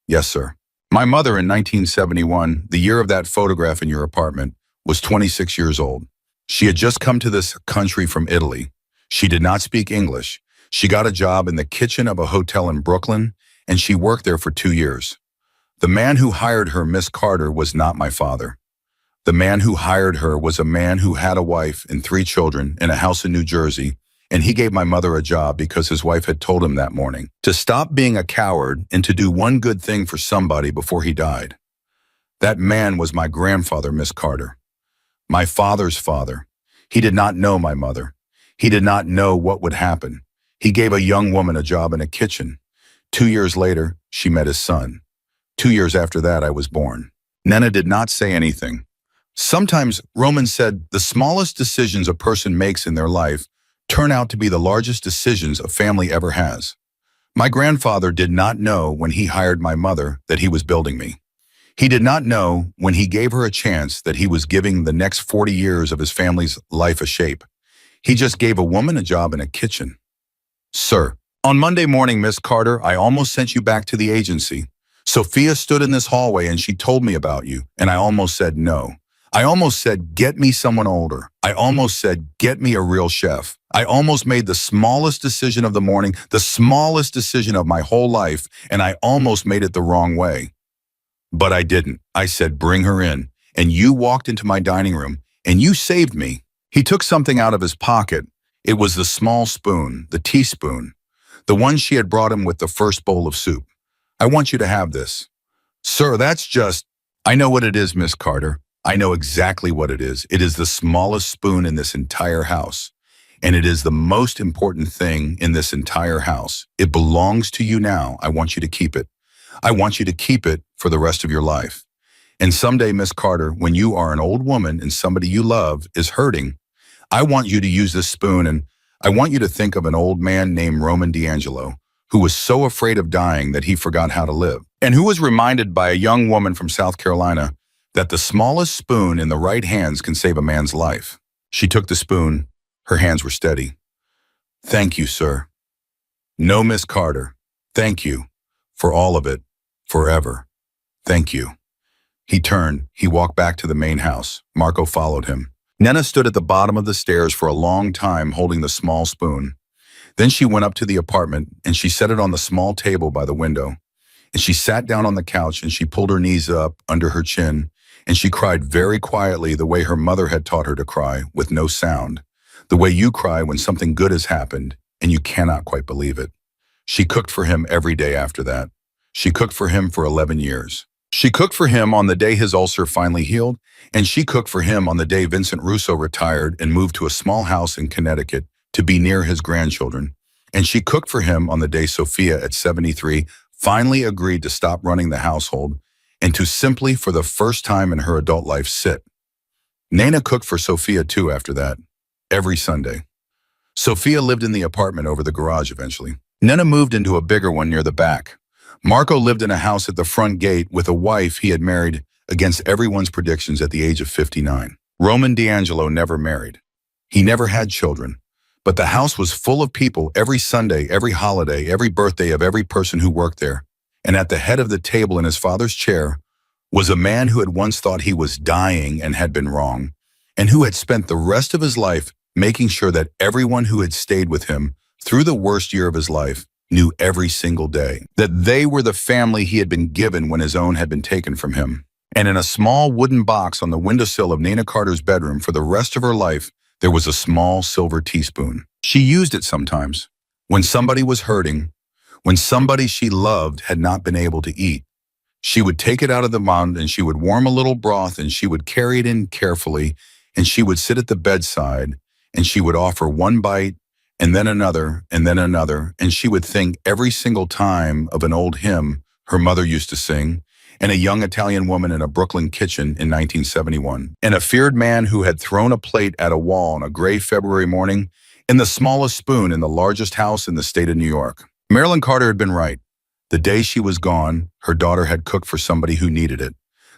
Yes, sir. My mother in 1971, the year of that photograph in your apartment, was 26 years old. She had just come to this country from Italy. She did not speak English. She got a job in the kitchen of a hotel in Brooklyn, and she worked there for 2 years. The man who hired her, Miss Carter, was not my father. The man who hired her was a man who had a wife and 3 children in a house in New Jersey, and he gave my mother a job because his wife had told him that morning to stop being a coward and to do one good thing for somebody before he died. That man was my grandfather, Miss Carter. My father's father. He did not know my mother. He did not know what would happen. He gave a young woman a job in a kitchen. 2 years later, she met his son. 2 years after that, I was born. Nina did not say anything. Sometimes, Roman said, the smallest decisions a person makes in their life turn out to be the largest decisions a family ever has. My grandfather did not know when he hired my mother that he was building me. He did not know when he gave her a chance that he was giving the next 40 years of his family's life a shape. He just gave a woman a job in a kitchen. Sir, on Monday morning, Miss Carter, I almost sent you back to the agency. Sophia stood in this hallway and she told me about you, and I almost said no. I almost said, get me someone older. I almost said, get me a real chef. I almost made the smallest decision of the morning, the smallest decision of my whole life, and I almost made it the wrong way. But I didn't. I said, bring her in. And you walked into my dining room, and you saved me. He took something out of his pocket. It was the small spoon, the teaspoon, the one she had brought him with the first bowl of soup. I want you to have this. Sir, that's just... I know what it is, Miss Carter. I know exactly what it is. It is the smallest spoon in this entire house. And it is the most important thing in this entire house. It belongs to you now. I want you to keep it. I want you to keep it for the rest of your life. And someday, Miss Carter, when you are an old woman and somebody you love is hurting, I want you to use this spoon, and I want you to think of an old man named Roman D'Angelo who was so afraid of dying that he forgot how to live, and who was reminded by a young woman from South Carolina that the smallest spoon in the right hands can save a man's life. She took the spoon. Her hands were steady. Thank you, sir. No, Miss Carter. Thank you. For all of it. Forever. Thank you. He turned. He walked back to the main house. Marco followed him. Nina stood at the bottom of the stairs for a long time holding the small spoon. Then she went up to the apartment and she set it on the small table by the window. And she sat down on the couch and she pulled her knees up under her chin and she cried very quietly the way her mother had taught her to cry, with no sound. The way you cry when something good has happened and you cannot quite believe it. She cooked for him every day after that. She cooked for him for 11 years. She cooked for him on the day his ulcer finally healed, and she cooked for him on the day Vincent Russo retired and moved to a small house in Connecticut to be near his grandchildren. And she cooked for him on the day Sophia, at 73, finally agreed to stop running the household and to simply, for the first time in her adult life, sit. Nana cooked for Sophia too after that, every Sunday. Sophia lived in the apartment over the garage eventually. Nana moved into a bigger one near the back. Marco lived in a house at the front gate with a wife he had married against everyone's predictions at the age of 59. Roman D'Angelo never married. He never had children. But the house was full of people every Sunday, every holiday, every birthday of every person who worked there. And at the head of the table in his father's chair was a man who had once thought he was dying and had been wrong, and who had spent the rest of his life making sure that everyone who had stayed with him through the worst year of his life knew every single day that they were the family he had been given when his own had been taken from him. And in a small wooden box on the windowsill of Nana Carter's bedroom for the rest of her life, there was a small silver teaspoon. She used it sometimes, when somebody was hurting, when somebody she loved had not been able to eat. She would take it out of the mound and she would warm a little broth and she would carry it in carefully and she would sit at the bedside and she would offer one bite and then another and she would think every single time of an old hymn her mother used to sing and a young Italian woman in a Brooklyn kitchen in 1971 and a feared man who had thrown a plate at a wall on a gray February morning and the smallest spoon in the largest house in the state of New York. Marilyn Carter had been right. The day she was gone, her daughter had cooked for somebody who needed it.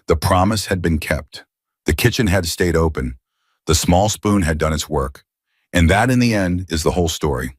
The promise had been kept. The kitchen had stayed open. The small spoon had done its work. And that, in the end, is the whole story.